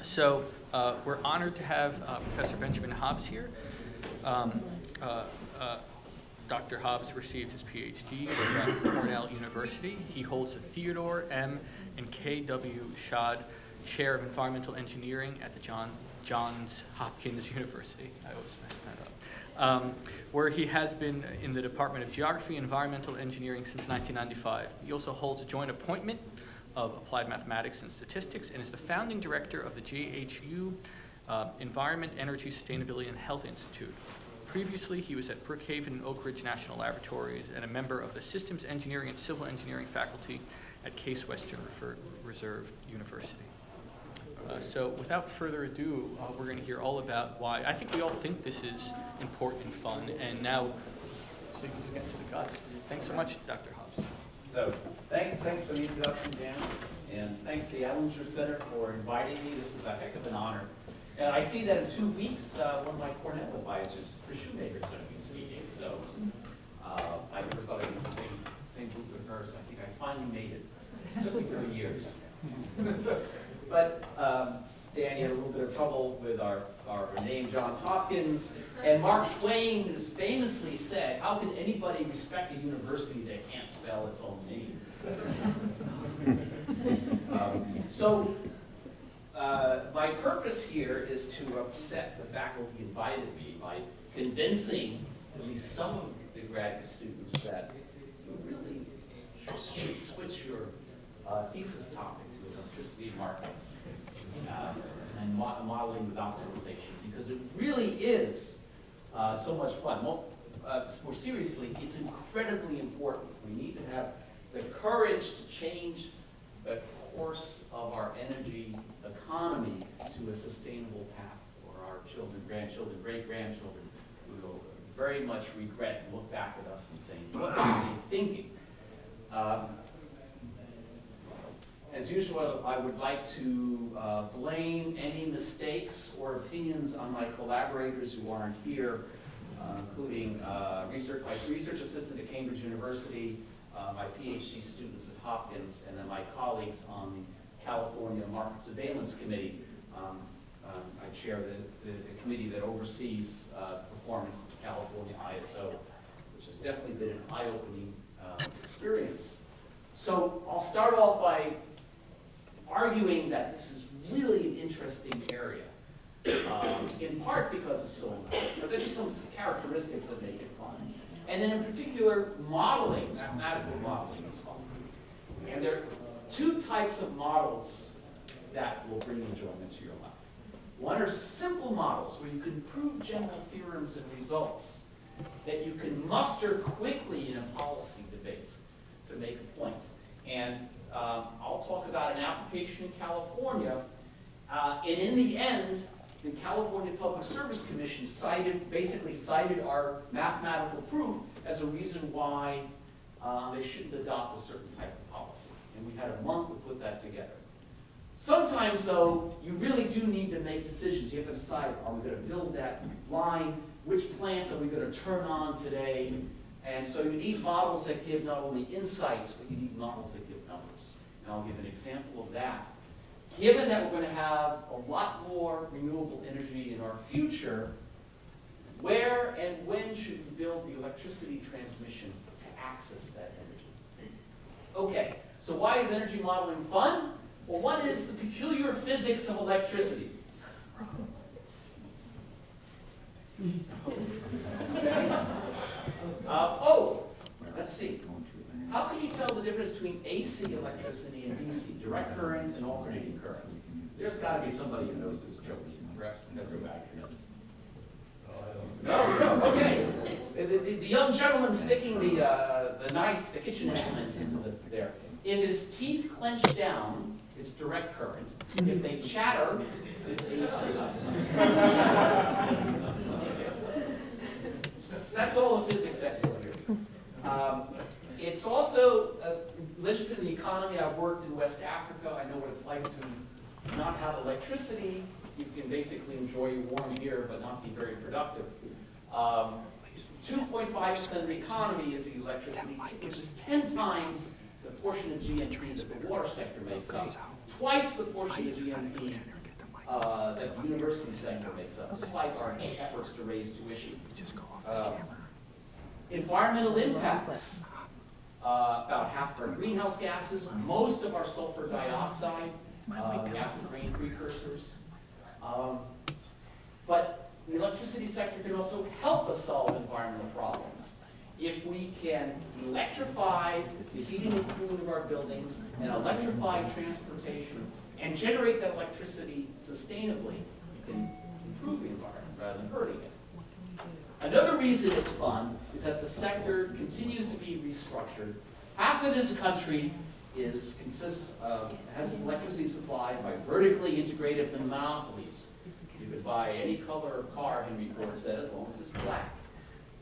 So we're honored to have Professor Benjamin Hobbs here. Dr. Hobbs received his PhD from Cornell University. He holds the Theodore M. and K.W. Schad Chair of Environmental Engineering at the Johns Hopkins University. I always mess that up. Where he has been in the Department of Geography and Environmental Engineering since 1995. He also holds a joint appointment of Applied Mathematics and Statistics and is the founding director of the JHU Environment, Energy, Sustainability, and Health Institute. Previously, he was at Brookhaven and Oak Ridge National Laboratories and a member of the Systems Engineering and Civil Engineering faculty at Case Western Reserve University. So without further ado, we're going to hear all about why. I think we all think this is important and fun, and now, so you can just get to the guts. Thanks so much, Dr. Hobbs. So thanks for the introduction, Dan, and thanks to the Andlinger Center for inviting me. This is a heck of an honor. And I see that in 2 weeks, one of my Cornell advisors for Shoemaker is going to be speaking. So I never thought I'd be in the same group with her, so I think I finally made it. It took me 30 years. But Dan, you had a little bit of trouble with our name, Johns Hopkins. And Mark Twain has famously said, how can anybody respect a university that can't spell its own name? My purpose here is to upset the faculty invited me by convincing at least some of the graduate students that you really should switch your thesis topic to electricity markets and modeling with optimization, because it really is so much fun. More seriously, it's incredibly important. We need to have the courage to change the course of our energy economy to a sustainable path for our children, grandchildren, great-grandchildren, who will very much regret and look back at us and saying, what were they thinking? As usual, I would like to blame any mistakes or opinions on my collaborators who aren't here, including my research assistant at Cambridge University, my PhD students at Hopkins, and then my colleagues on the California Market Surveillance Committee. I chair the committee that oversees performance of the California ISO, which has definitely been an eye-opening experience. So I'll start off by arguing that this is really an interesting area, in part because it's so nice, but there's some characteristics that make it fun. And then in particular, modeling, mathematical modeling is fun. And there are two types of models that will bring enjoyment to your life. One are simple models where you can prove general theorems and results that you can muster quickly in a policy debate to make a point. And I'll talk about an application in California. And in the end, the California Public Service Commission basically cited our mathematical proof as a reason why they shouldn't adopt a certain type of policy. And we had a month to put that together. Sometimes, though, you really do need to make decisions. You have to decide, are we going to build that line? Which plant are we going to turn on today? And so you need models that give not only insights, but you need models that give numbers. And I'll give an example of that. Given that we're going to have a lot more renewable energy in our future, where and when should we build the electricity transmission to access that energy? Okay, so why is energy modeling fun? Well, what is the peculiar physics of electricity? Let's see. How can you tell the difference between AC electricity and DC, direct current and alternating current? There's got to be somebody who knows this joke. Perhaps Professor Wagner knows. No, okay. The young gentleman sticking the knife, the kitchen implement into there. If his teeth clench down, it's direct current. If they chatter, it's AC. That's all the physics that you'll hear. It's also a linchpin in the economy. I've worked in West Africa. I know what it's like to not have electricity. You can basically enjoy your warm beer, but not be very productive. 2.5% of the economy is the electricity, which is 10 times the portion of GNP that the water sector makes up, twice the portion of GNP that the university sector makes up, despite our efforts to raise tuition. Environmental impacts. About half of our greenhouse gases, most of our sulfur dioxide, acid rain precursors. But the electricity sector can also help us solve environmental problems. If we can electrify the heating and cooling of our buildings and electrify transportation and generate that electricity sustainably, we can improve the environment rather than hurting it. Another reason it's fun is that the sector continues to be restructured. Half of this country has its electricity supplied by vertically integrated monopolies. You could buy any color of car, Henry Ford said, as long as it's black.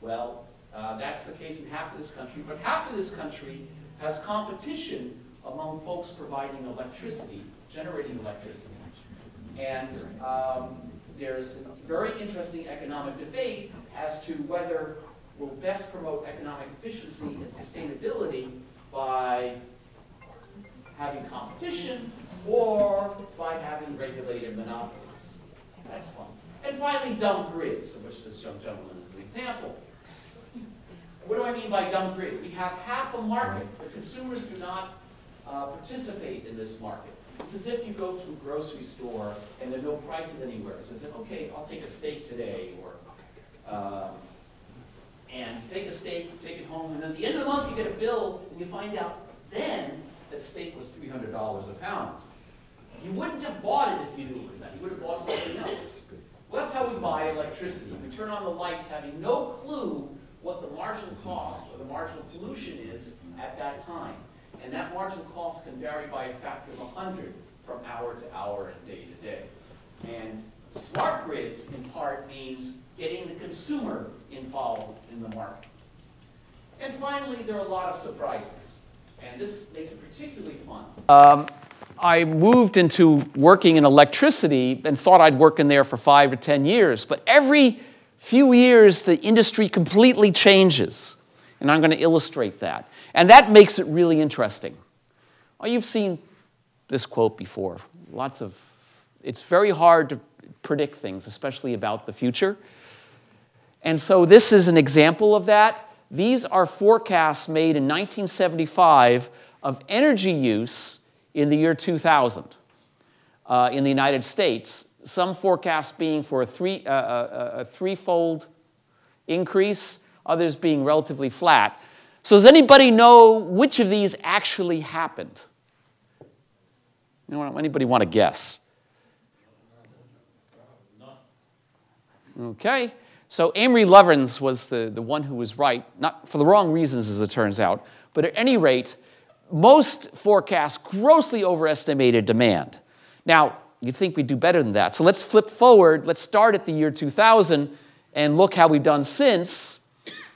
Well, that's the case in half of this country, but half of this country has competition among folks providing electricity, generating electricity. And there's a very interesting economic debate as to whether we'll best promote economic efficiency and sustainability by having competition or by having regulated monopolies. That's fun. And finally, dumb grids, of which this young gentleman is an example. What do I mean by dumb grid? We have half a market. The consumers do not participate in this market. It's as if you go to a grocery store and there are no prices anywhere. So you say, okay, I'll take a steak today, or and take a steak, take it home, and then at the end of the month you get a bill and you find out then that steak was $300 a pound. You wouldn't have bought it if you knew it was that. You would have bought something else. Well, that's how we buy electricity. We turn on the lights having no clue what the marginal cost or the marginal pollution is at that time. And that marginal cost can vary by a factor of 100 from hour to hour and day to day. And smart grids, in part, means getting the consumer involved in the market. And finally, there are a lot of surprises. And this makes it particularly fun. I moved into working in electricity and thought I'd work in there for 5 to 10 years. But every few years, the industry completely changes. And I'm going to illustrate that. And that makes it really interesting. Oh, you've seen this quote before. It's very hard to predict things, especially about the future. And so this is an example of that. These are forecasts made in 1975 of energy use in the year 2000 in the United States. Some forecasts being for a threefold increase, others being relatively flat. So does anybody know which of these actually happened? Anybody want to guess? Okay. So Amory Lovins was the one who was right, not for the wrong reasons as it turns out, but at any rate, most forecasts grossly overestimated demand. Now, you'd think we'd do better than that. So let's flip forward. Let's start at the year 2000 and look how we've done since.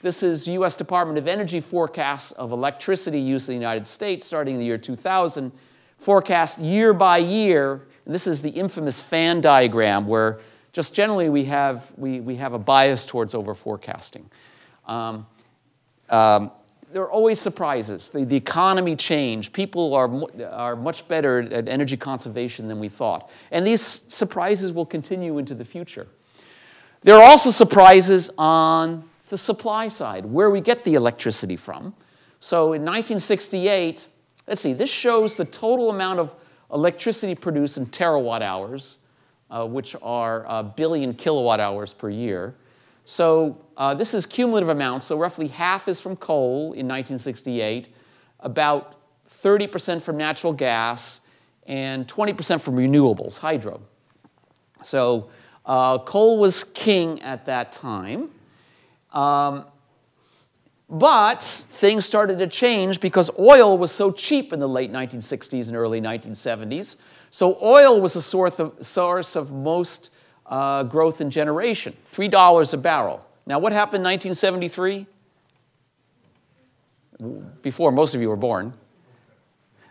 This is U.S. Department of Energy forecasts of electricity use in the United States starting in the year 2000, forecast year by year. And this is the infamous fan diagram where just generally we have a bias towards over-forecasting. There are always surprises. The economy changed. People are much better at energy conservation than we thought. And these surprises will continue into the future. There are also surprises on the supply side, where we get the electricity from. So in 1968, let's see, this shows the total amount of electricity produced in terawatt hours, which are a billion kilowatt hours per year. So this is cumulative amounts, so roughly half is from coal in 1968, about 30% from natural gas, and 20% from renewables, hydro. So coal was king at that time. But things started to change because oil was so cheap in the late 1960s and early 1970s. So oil was the source of most growth in generation, $3 a barrel. Now, what happened in 1973? Before most of you were born.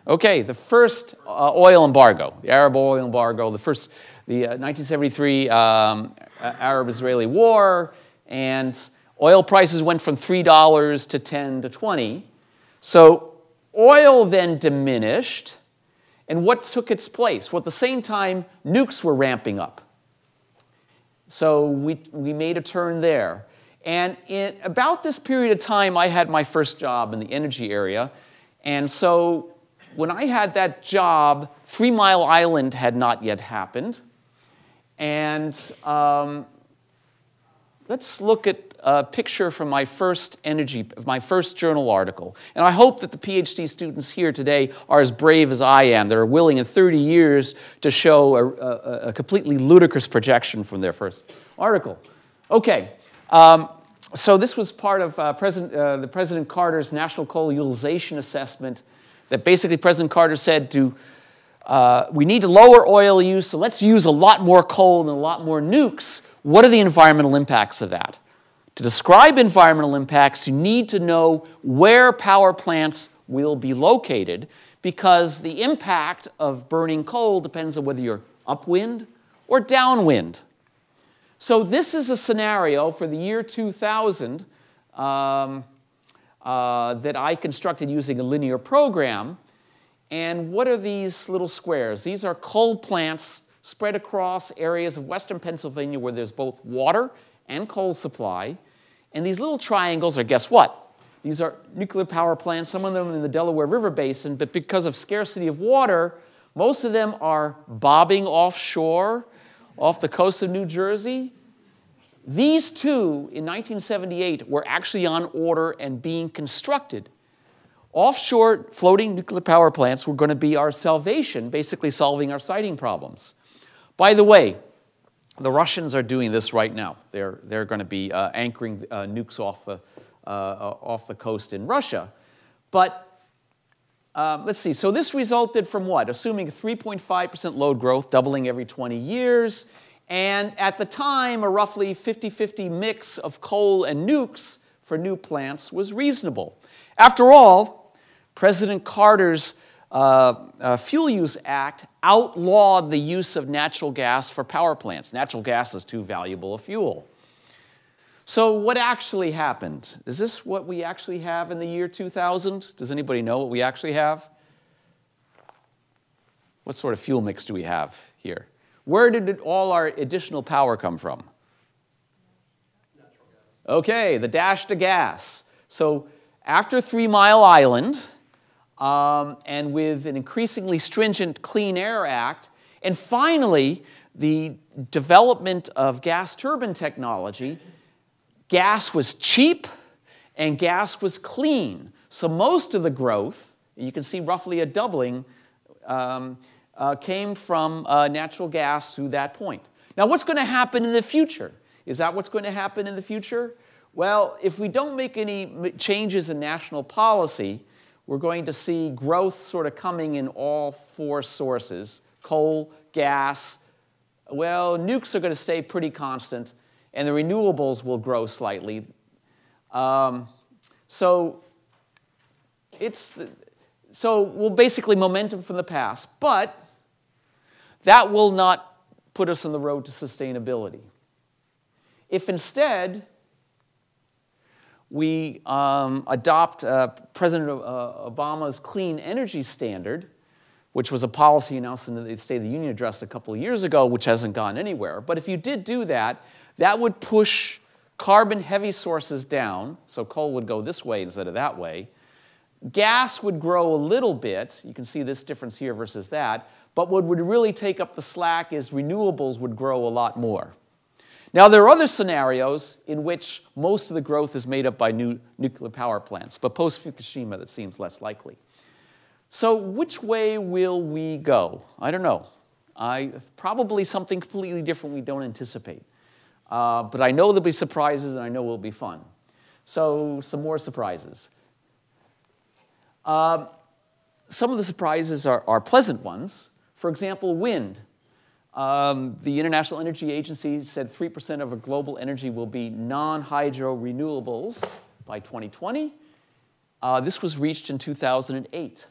Okay, the first oil embargo, the Arab oil embargo, the 1973 Arab-Israeli war, and oil prices went from $3 to $10 to $20. So oil then diminished, And what took its place? Well, at the same time, nukes were ramping up. So we made a turn there. And in about this period of time, I had my first job in the energy area. And so when I had that job, 3 Mile Island had not yet happened. And let's look at a picture from my first journal article. And I hope that the PhD students here today are as brave as I am. They're willing in 30 years to show a completely ludicrous projection from their first article. Okay, so this was part of President Carter's National Coal Utilization Assessment that basically President Carter said we need to lower oil use, so let's use a lot more coal and a lot more nukes. What are the environmental impacts of that? To describe environmental impacts, you need to know where power plants will be located, because the impact of burning coal depends on whether you're upwind or downwind. So this is a scenario for the year 2000 that I constructed using a linear program. And what are these little squares? These are coal plants spread across areas of western Pennsylvania where there's both water and coal supply. And these little triangles are, guess what? These are nuclear power plants, some of them in the Delaware River Basin, but because of scarcity of water, most of them are bobbing offshore, off the coast of New Jersey. These two, in 1978, were actually on order and being constructed. Offshore floating nuclear power plants were going to be our salvation, basically solving our siting problems. By the way, the Russians are doing this right now. They're going to be anchoring nukes off the coast in Russia. But let's see. So this resulted from what? Assuming 3.5% load growth, doubling every 20 years. And at the time, a roughly 50-50 mix of coal and nukes for new plants was reasonable. After all, President Carter's Fuel Use Act outlawed the use of natural gas for power plants. Natural gas is too valuable a fuel. So what actually happened? Is this what we actually have in the year 2000? Does anybody know what we actually have? What sort of fuel mix do we have here? Where did all our additional power come from? Natural gas. Okay, the dash to gas. So after 3 Mile Island, and with an increasingly stringent Clean Air Act, and finally the development of gas turbine technology, gas was cheap and gas was clean. So most of the growth, you can see roughly a doubling, came from natural gas through that point. Now what's going to happen in the future? Is that what's going to happen in the future? Well, if we don't make any changes in national policy, we're going to see growth sort of coming in all four sources: coal, gas. Well, nukes are going to stay pretty constant, and the renewables will grow slightly. So we'll basically momentum from the past, but that will not put us on the road to sustainability. If instead we adopt President Obama's clean energy standard, which was a policy announced in the State of the Union address a couple of years ago, which hasn't gone anywhere. But if you did do that, that would push carbon-heavy sources down, so coal would go this way instead of that way. Gas would grow a little bit. You can see this difference here versus that. But what would really take up the slack is renewables would grow a lot more. Now, there are other scenarios in which most of the growth is made up by new nuclear power plants, but post-Fukushima, that seems less likely. So which way will we go? I don't know. Probably something completely different we don't anticipate. But I know there'll be surprises, and I know it'll be fun. So some more surprises. Some of the surprises are pleasant ones. For example, wind. The International Energy Agency said 3% of global energy will be non-hydro renewables by 2020. This was reached in 2008.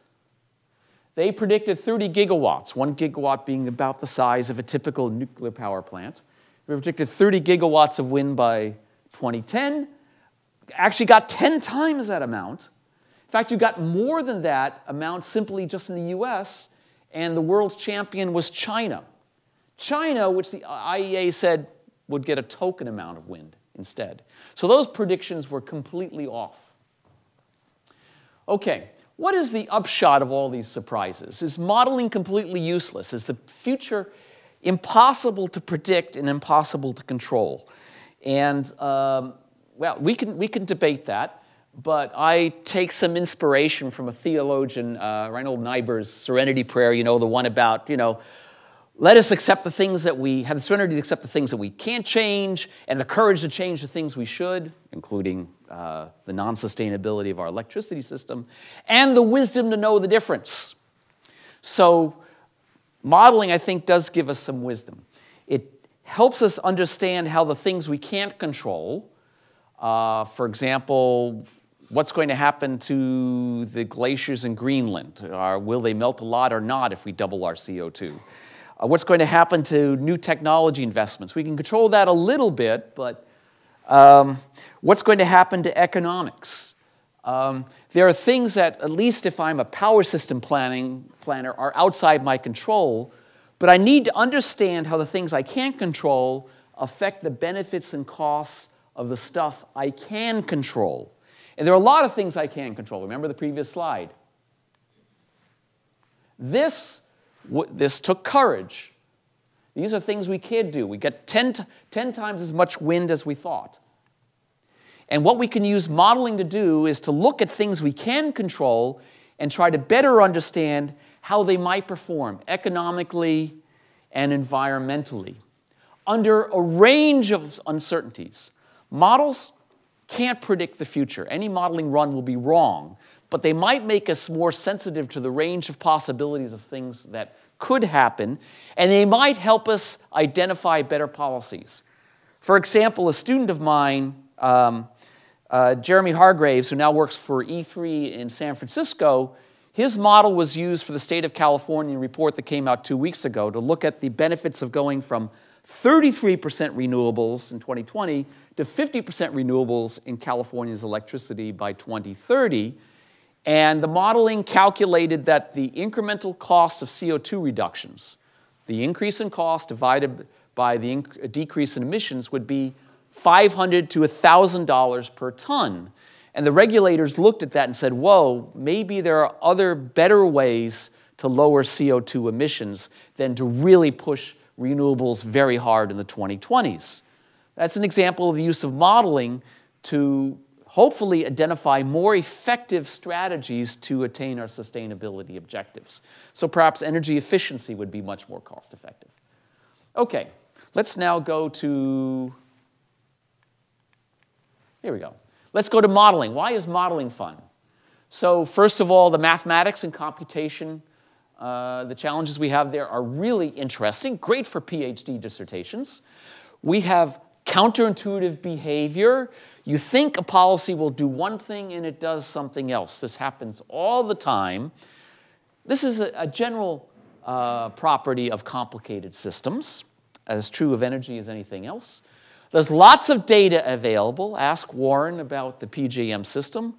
They predicted 30 gigawatts, 1 gigawatt being about the size of a typical nuclear power plant. They predicted 30 gigawatts of wind by 2010. Actually got 10 times that amount. In fact, you got more than that amount simply just in the US, and the world's champion was China. China, which the IEA said would get a token amount of wind instead. So those predictions were completely off. Okay, what is the upshot of all these surprises? Is modeling completely useless? Is the future impossible to predict and impossible to control? And, well, we can debate that, but I take some inspiration from a theologian, Reinhold Niebuhr's Serenity Prayer, you know, the one about, you know, let us accept the things that we have the serenity to accept the things that we can't change and the courage to change the things we should, including the non-sustainability of our electricity system, and the wisdom to know the difference. So modeling, I think, does give us some wisdom. It helps us understand how the things we can't control, for example, what's going to happen to the glaciers in Greenland? Will they melt a lot or not if we double our CO2? What's going to happen to new technology investments? We can control that a little bit, but what's going to happen to economics? There are things that, at least if I'm a power system planner, are outside my control, but I need to understand how the things I can't control affect the benefits and costs of the stuff I can control. And there are a lot of things I can control. Remember the previous slide. This took courage. These are things we can't do. We get 10 times as much wind as we thought. And what we can use modeling to do is to look at things we can control and try to better understand how they might perform economically and environmentally under a range of uncertainties. Models can't predict the future. Any modeling run will be wrong, but they might make us more sensitive to the range of possibilities of things that could happen, and they might help us identify better policies. For example, a student of mine, Jeremy Hargraves, who now works for E3 in San Francisco, his model was used for the state of California report that came out 2 weeks ago to look at the benefits of going from 33% renewables in 2020 to 50% renewables in California's electricity by 2030. And the modeling calculated that the incremental cost of CO2 reductions, the increase in cost divided by the decrease in emissions, would be $500 to $1,000 per ton. And the regulators looked at that and said, whoa, maybe there are other better ways to lower CO2 emissions than to really push renewables very hard in the 2020s. That's an example of the use of modeling to hopefully identify more effective strategies to attain our sustainability objectives. So perhaps energy efficiency would be much more cost effective. Okay, let's now go to, here we go. Let's go to modeling. Why is modeling fun? So first of all, the mathematics and computation, the challenges we have there are really interesting, great for PhD dissertations. We have counterintuitive behavior. You think a policy will do one thing and it does something else. This happens all the time. This is a general property of complicated systems, as true of energy as anything else. There's lots of data available. Ask Warren about the PJM system.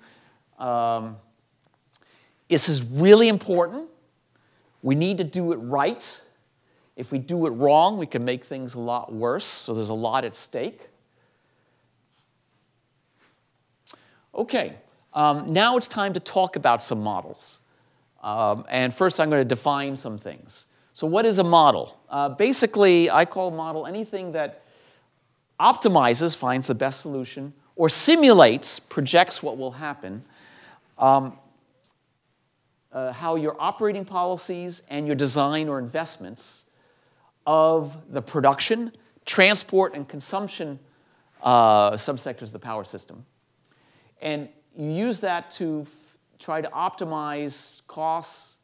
This is really important. We need to do it right. If we do it wrong, we can make things a lot worse, so there's a lot at stake. Okay, now it's time to talk about some models. And first I'm going to define some things. So what is a model? Basically, I call a model anything that optimizes, finds the best solution, or simulates, projects what will happen, how your operating policies and your design or investments of the production, transport, and consumption subsectors of the power system. And you use that to try to optimize costs,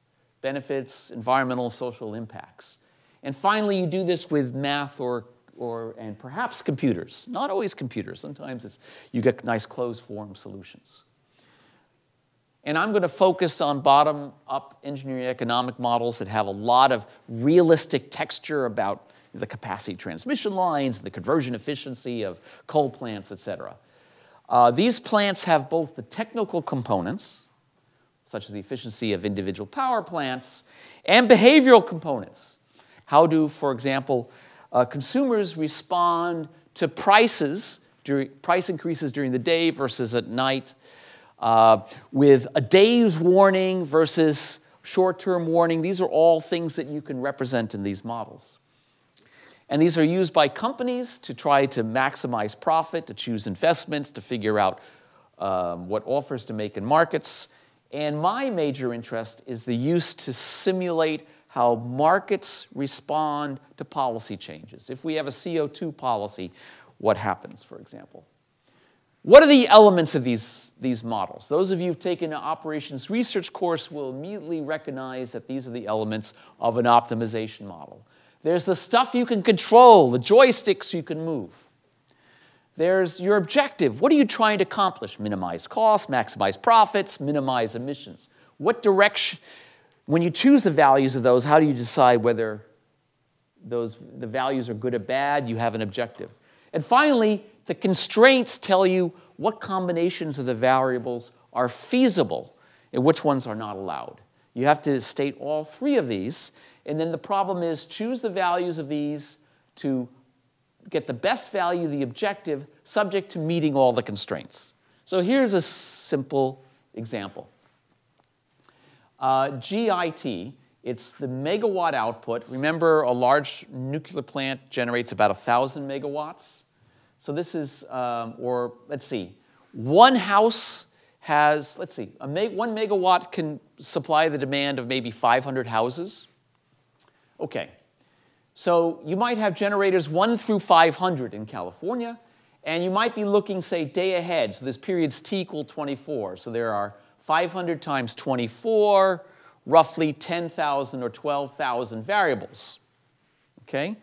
benefits, environmental and social impacts. And finally, you do this with math and perhaps computers. Not always computers. Sometimes you get nice closed-form solutions. And I'm going to focus on bottom-up engineering economic models that have a lot of realistic texture about the capacity transmission lines, the conversion efficiency of coal plants, et cetera. These plants have both the technical components, such as the efficiency of individual power plants, and behavioral components. How do, for example, consumers respond to price increases during the day versus at night, with a day's warning versus short-term warning? These are all things that you can represent in these models. And these are used by companies to try to maximize profit, to choose investments, to figure out what offers to make in markets. And my major interest is the use to simulate how markets respond to policy changes. If we have a CO2 policy, what happens, for example? What are the elements of these models? Those of you who've taken an operations research course will immediately recognize that these are the elements of an optimization model. There's the stuff you can control, the joysticks you can move. There's your objective. What are you trying to accomplish? Minimize costs, maximize profits, minimize emissions. What direction, when you choose the values of those, how do you decide whether the values are good or bad? You have an objective. And finally, the constraints tell you what combinations of the variables are feasible and which ones are not allowed. You have to state all three of these. And then the problem is choose the values of these to get the best value of the objective subject to meeting all the constraints. So here's a simple example. GIT, it's the megawatt output. Remember, a large nuclear plant generates about 1,000 megawatts. So this is, or let's see, one house has, let's see, 1 megawatt can supply the demand of maybe 500 houses. Okay, so you might have generators 1 through 500 in California, and you might be looking, say, day ahead. So this period's t equal 24. So there are 500 times 24, roughly 10,000 or 12,000 variables. Okay?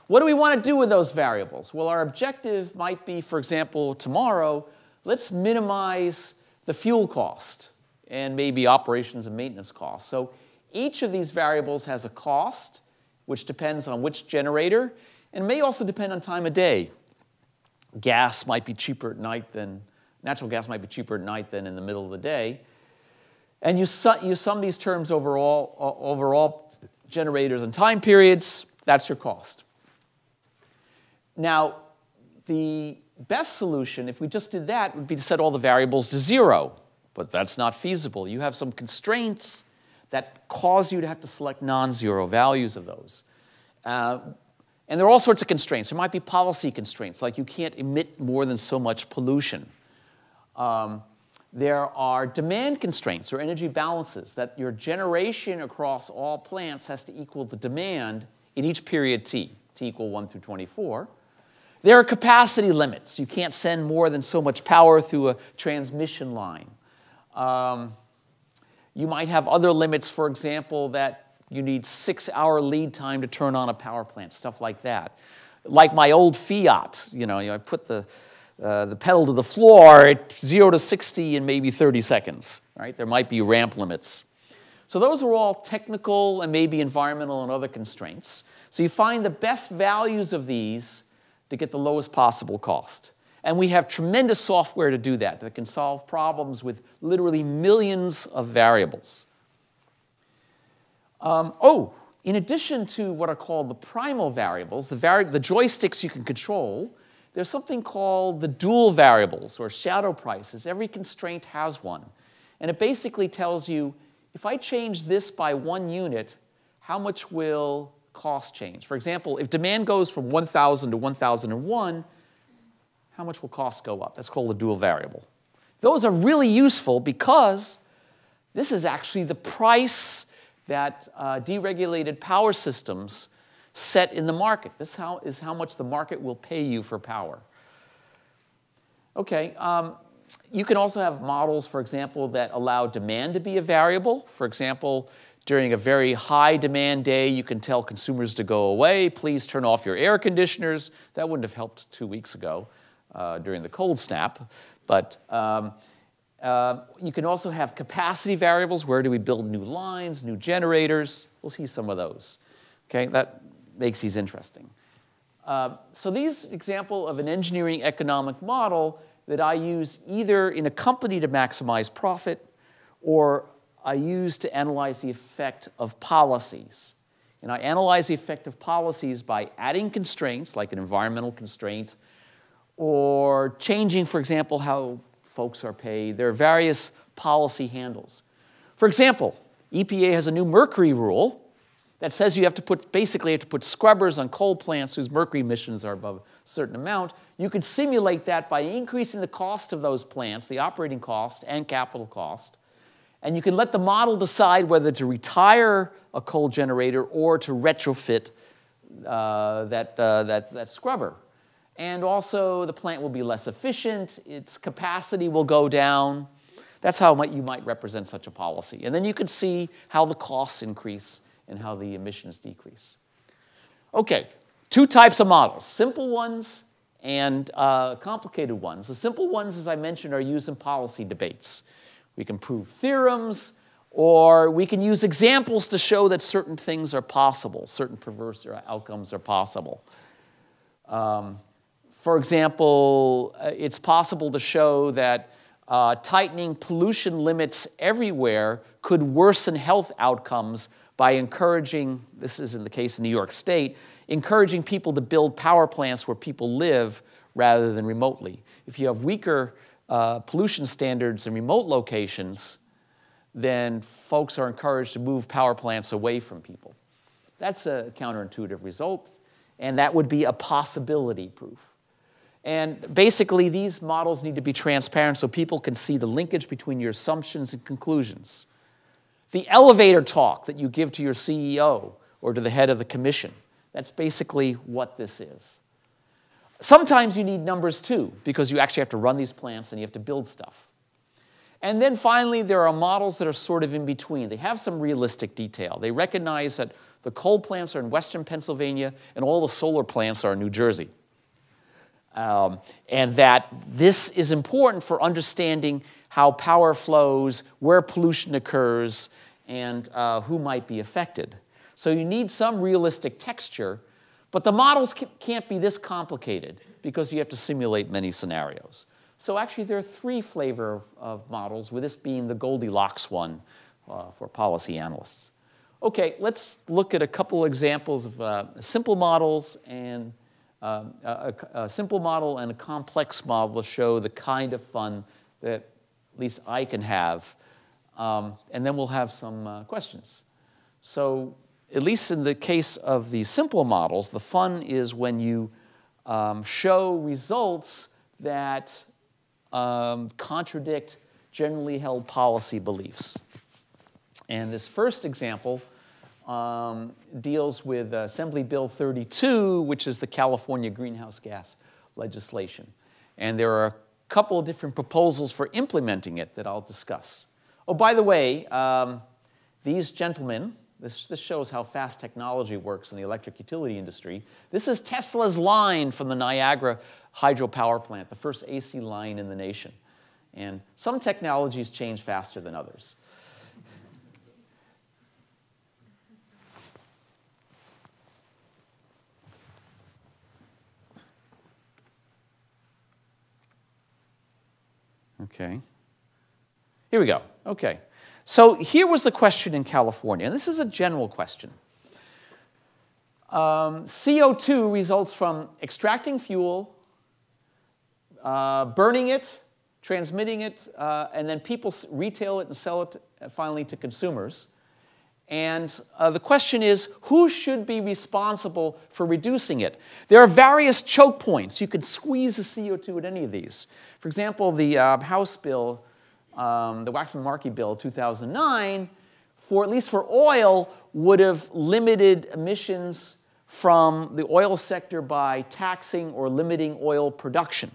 What do we want to do with those variables? Well, our objective might be, for example, tomorrow, let's minimize the fuel cost and maybe operations and maintenance costs. So each of these variables has a cost, which depends on which generator, and may also depend on time of day. Gas might be cheaper at night than, natural gas might be cheaper at night than in the middle of the day. And you sum these terms overall generators and time periods, that's your cost. Now, the best solution, if we just did that, would be to set all the variables to 0. But that's not feasible. You have some constraints that cause you to have to select non-zero values of those. And there are all sorts of constraints. There might be policy constraints, like you can't emit more than so much pollution. There are demand constraints or energy balances, that your generation across all plants has to equal the demand in each period t equal 1 through 24. There are capacity limits. You can't send more than so much power through a transmission line. You might have other limits, for example, that you need 6-hour lead time to turn on a power plant, stuff like that. Like my old Fiat, I put the pedal to the floor at 0 to 60 in maybe 30 seconds, right? There might be ramp limits. So those are all technical and maybe environmental and other constraints. So you find the best values of these to get the lowest possible cost. And we have tremendous software to do that can solve problems with literally millions of variables. In addition to what are called the primal variables, the joysticks you can control, there's something called the dual variables or shadow prices. Every constraint has one. And it basically tells you, if I change this by 1 unit, how much will cost change? For example, if demand goes from 1,000 to 1,001, how much will cost go up? That's called a dual variable. Those are really useful because this is actually the price that deregulated power systems set in the market. This is how much the market will pay you for power. Okay, you can also have models, for example, that allow demand to be a variable. For example, during a very high demand day, you can tell consumers to go away. Please turn off your air conditioners. That wouldn't have helped 2 weeks ago during the cold snap. But you can also have capacity variables. Where do we build new lines, new generators? We'll see some of those. Okay, that makes these interesting. So these example of an engineering economic model that I use either in a company to maximize profit or I use to analyze the effect of policies. And I analyze the effect of policies by adding constraints, like an environmental constraint, or changing, for example, how folks are paid. There are various policy handles. For example, EPA has a new mercury rule that says you have to put, basically you have to put scrubbers on coal plants whose mercury emissions are above a certain amount. You could simulate that by increasing the cost of those plants, the operating cost and capital cost. And you can let the model decide whether to retire a coal generator or to retrofit that scrubber. And also, the plant will be less efficient. Its capacity will go down. That's how you might represent such a policy. And then you can see how the costs increase and how the emissions decrease. Okay, two types of models, simple ones and complicated ones. The simple ones, as I mentioned, are used in policy debates. We can prove theorems, or we can use examples to show that certain things are possible, certain perverse outcomes are possible. For example, it's possible to show that tightening pollution limits everywhere could worsen health outcomes by encouraging, this is in the case of New York State, encouraging people to build power plants where people live rather than remotely. If you have weaker pollution standards in remote locations, then folks are encouraged to move power plants away from people. That's a counterintuitive result, and that would be a possibility proof. And basically, these models need to be transparent so people can see the linkage between your assumptions and conclusions. The elevator talk that you give to your CEO or to the head of the commission, that's basically what this is. Sometimes you need numbers too, because you actually have to run these plants and you have to build stuff. And then finally, there are models that are sort of in between. They have some realistic detail. They recognize that the coal plants are in western Pennsylvania and all the solar plants are in New Jersey. And that this is important for understanding how power flows, where pollution occurs, and who might be affected. So you need some realistic texture, but the models can't be this complicated because you have to simulate many scenarios. So actually there are three flavors of models, with this being the Goldilocks one for policy analysts. Okay, let's look at a couple examples of simple models and a simple model and a complex model to show the kind of fun that at least I can have. And then we'll have some questions. So at least in the case of the simple models, the fun is when you show results that contradict generally held policy beliefs. And this first example deals with Assembly Bill 32, which is the California greenhouse gas legislation. And there are a couple of different proposals for implementing it that I'll discuss. Oh, by the way, these gentlemen, this shows how fast technology works in the electric utility industry. This is Tesla's line from the Niagara hydropower plant, the first AC line in the nation. And some technologies change faster than others. Okay. Here we go. Okay. So here was the question in California, and this is a general question. CO2 results from extracting fuel, burning it, transmitting it, and then people retail it and sell it finally to consumers. And the question is, who should be responsible for reducing it? There are various choke points. You could squeeze the CO2 at any of these. For example, the House bill, the Waxman-Markey bill 2009, at least for oil, would have limited emissions from the oil sector by taxing or limiting oil production.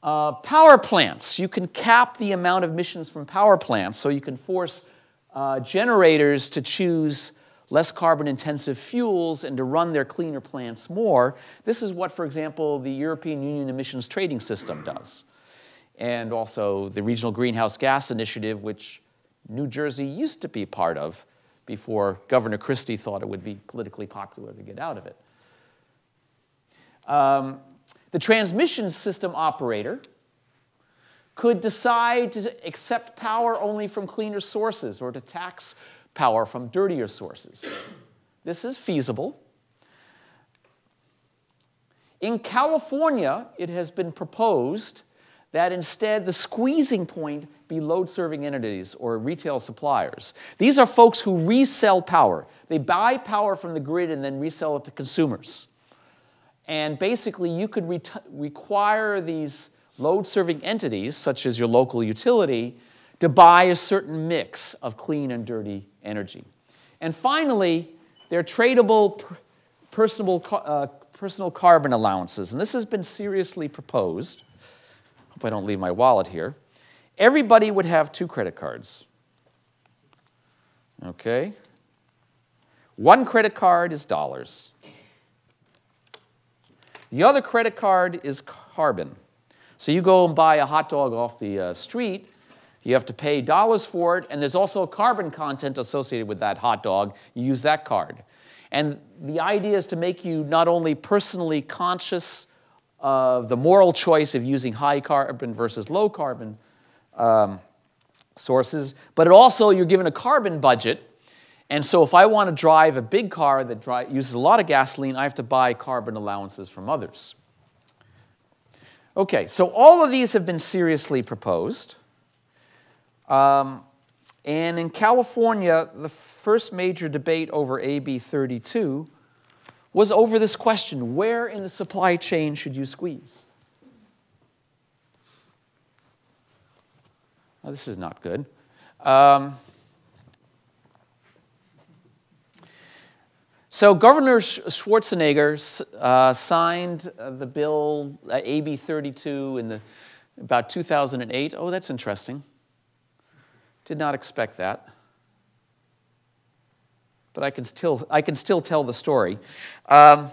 Power plants, you can cap the amount of emissions from power plants, so you can force generators to choose less carbon-intensive fuels and to run their cleaner plants more. This is what, for example, the European Union emissions trading system does. And also the Regional Greenhouse Gas Initiative, which New Jersey used to be part of before Governor Christie thought it would be politically popular to get out of it. The transmission system operator could decide to accept power only from cleaner sources or to tax power from dirtier sources. This is feasible. In California, it has been proposed that instead the squeezing point be load-serving entities or retail suppliers. These are folks who resell power. They buy power from the grid and then resell it to consumers. And basically, you could require these load-serving entities, such as your local utility, to buy a certain mix of clean and dirty energy. And finally, there are tradable personal carbon allowances. And this has been seriously proposed. Hope I don't leave my wallet here. Everybody would have 2 credit cards. Okay? One credit card is dollars. The other credit card is carbon. So you go and buy a hot dog off the street, you have to pay dollars for it, and there's also carbon content associated with that hot dog. You use that card. And the idea is to make you not only personally conscious of the moral choice of using high carbon versus low carbon sources, but it also, you're given a carbon budget. And so if I want to drive a big car that uses a lot of gasoline, I have to buy carbon allowances from others. Okay, so all of these have been seriously proposed. And in California, the first major debate over AB 32 was over this question: where in the supply chain should you squeeze? Oh, this is not good. So Governor Schwarzenegger signed the bill AB 32 in about 2008. Oh, that's interesting. Did not expect that. But I can still tell the story. And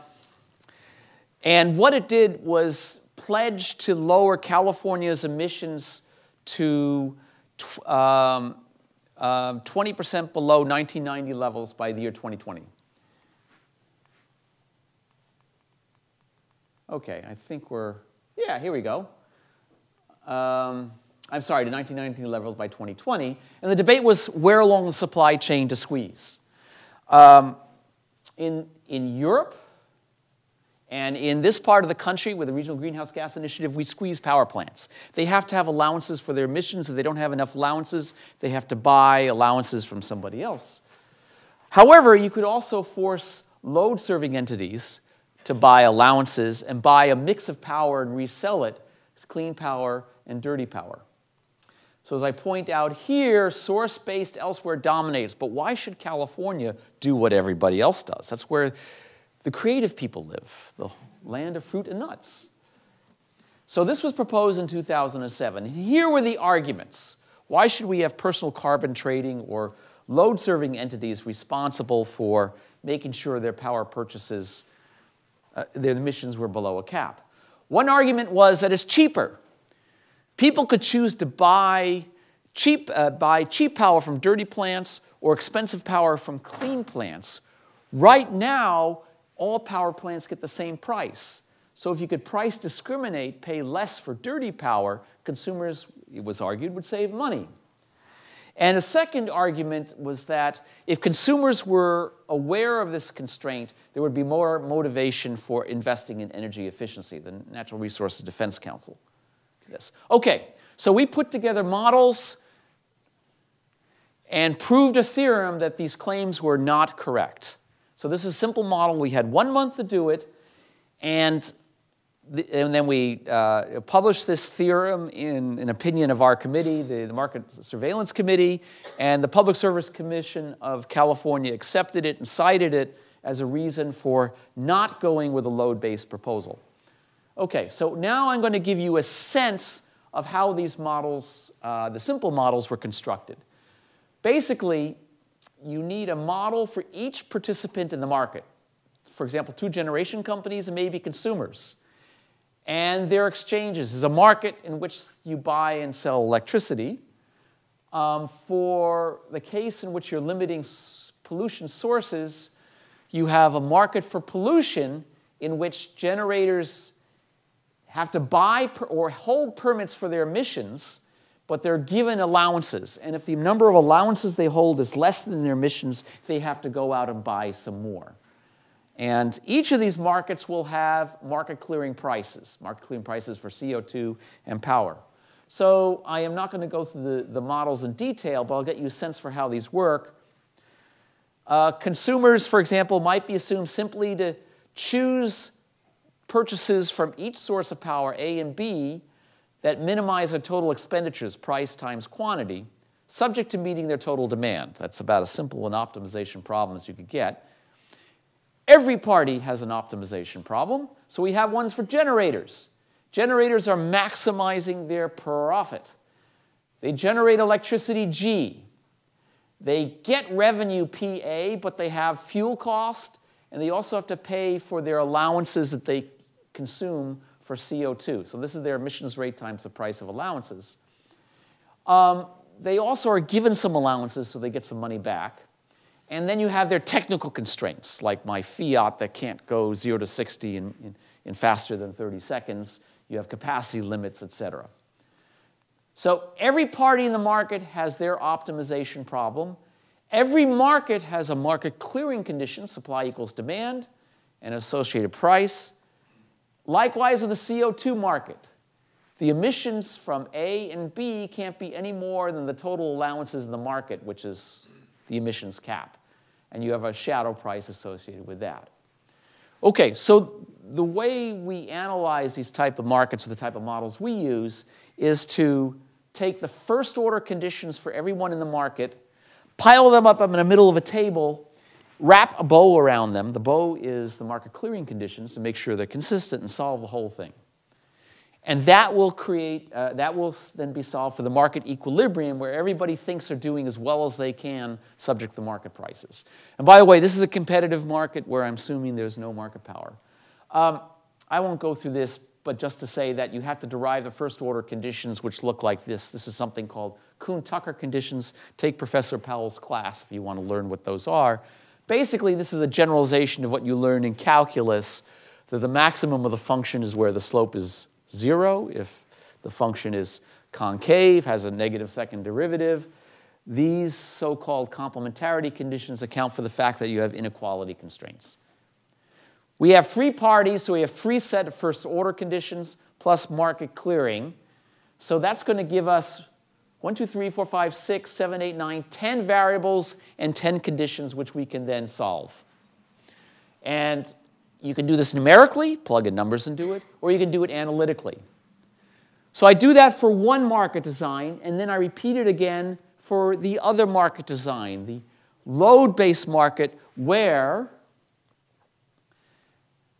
what it did was pledge to lower California's emissions to 20% below 1990 levels by the year 2020. Okay, I think yeah, here we go. I'm sorry, to 1990 levels by 2020. And the debate was where along the supply chain to squeeze. In Europe and in this part of the country with the Regional Greenhouse Gas Initiative, we squeeze power plants. They have to have allowances for their emissions. If they don't have enough allowances, they have to buy allowances from somebody else. However, you could also force load-serving entities to buy allowances and buy a mix of power and resell it as clean power and dirty power. So as I point out here, source-based elsewhere dominates. But why should California do what everybody else does? That's where the creative people live, the land of fruit and nuts. So this was proposed in 2007. Here were the arguments. Why should we have personal carbon trading or load-serving entities responsible for making sure their power purchases, their emissions were below a cap? One argument was that it's cheaper. People could choose to buy cheap power from dirty plants or expensive power from clean plants. Right now, all power plants get the same price. So if you could price discriminate, pay less for dirty power, consumers, it was argued, would save money. And a second argument was that if consumers were aware of this constraint, there would be more motivation for investing in energy efficiency, the Natural Resources Defense Council. This. Okay, so we put together models and proved a theorem that these claims were not correct. So this is a simple model. We had 1 month to do it, and then we published this theorem in an opinion of our committee, the Market Surveillance Committee, and the Public Service Commission of California accepted it and cited it as a reason for not going with a load-based proposal. Okay, so now I'm going to give you a sense of how these models, the simple models, were constructed. Basically, you need a model for each participant in the market. For example, 2 generation companies and maybe consumers. And their exchanges. There's a market in which you buy and sell electricity. For the case in which you're limiting pollution sources, you have a market for pollution in which generators have to buy or hold permits for their emissions, but they're given allowances. And if the number of allowances they hold is less than their emissions, they have to go out and buy some more. And each of these markets will have market clearing prices for CO2 and power. So I am not going to go through the models in detail, but I'll get you a sense for how these work. Consumers, for example, might be assumed simply to choose purchases from each source of power, A and B, that minimize their total expenditures, price times quantity, subject to meeting their total demand. That's about as simple an optimization problem as you could get. Every party has an optimization problem, so we have ones for generators. Generators are maximizing their profit. They generate electricity G. They get revenue PA, but they have fuel cost, and they also have to pay for their allowances that they consume for CO2. So this is their emissions rate times the price of allowances. They also are given some allowances, so they get some money back. And then you have their technical constraints, like my Fiat that can't go 0 to 60 in faster than 30 seconds. You have capacity limits, et cetera. So every party in the market has their optimization problem. Every market has a market clearing condition, supply equals demand, and associated price. Likewise in the CO2 market. The emissions from A and B can't be any more than the total allowances in the market, which is the emissions cap. And you have a shadow price associated with that. Okay, so the way we analyze these type of markets, or the type of models we use, is to take the first order conditions for everyone in the market, pile them up in the middle of a table, wrap a bow around them. The bow is the market clearing conditions to make sure they're consistent and solve the whole thing. And that will then be solved for the market equilibrium, where everybody thinks they're doing as well as they can, subject to market prices. And by the way, this is a competitive market where I'm assuming there's no market power. I won't go through this, but just to say that you have to derive the first order conditions, which look like this. This is something called Kuhn-Tucker conditions. Take Professor Powell's class if you want to learn what those are. Basically, this is a generalization of what you learned in calculus, that the maximum of the function is where the slope is 0. If the function is concave, has a negative second derivative, these so-called complementarity conditions account for the fact that you have inequality constraints. We have free parties, so we have free set of first order conditions plus market clearing. So that's going to give us 1, 2, 3, 4, 5, 6, 7, 8, 9, 10 variables and 10 conditions which we can then solve. And you can do this numerically, plug in numbers and do it, or you can do it analytically. So I do that for one market design, and then I repeat it again for the other market design, the load-based market, where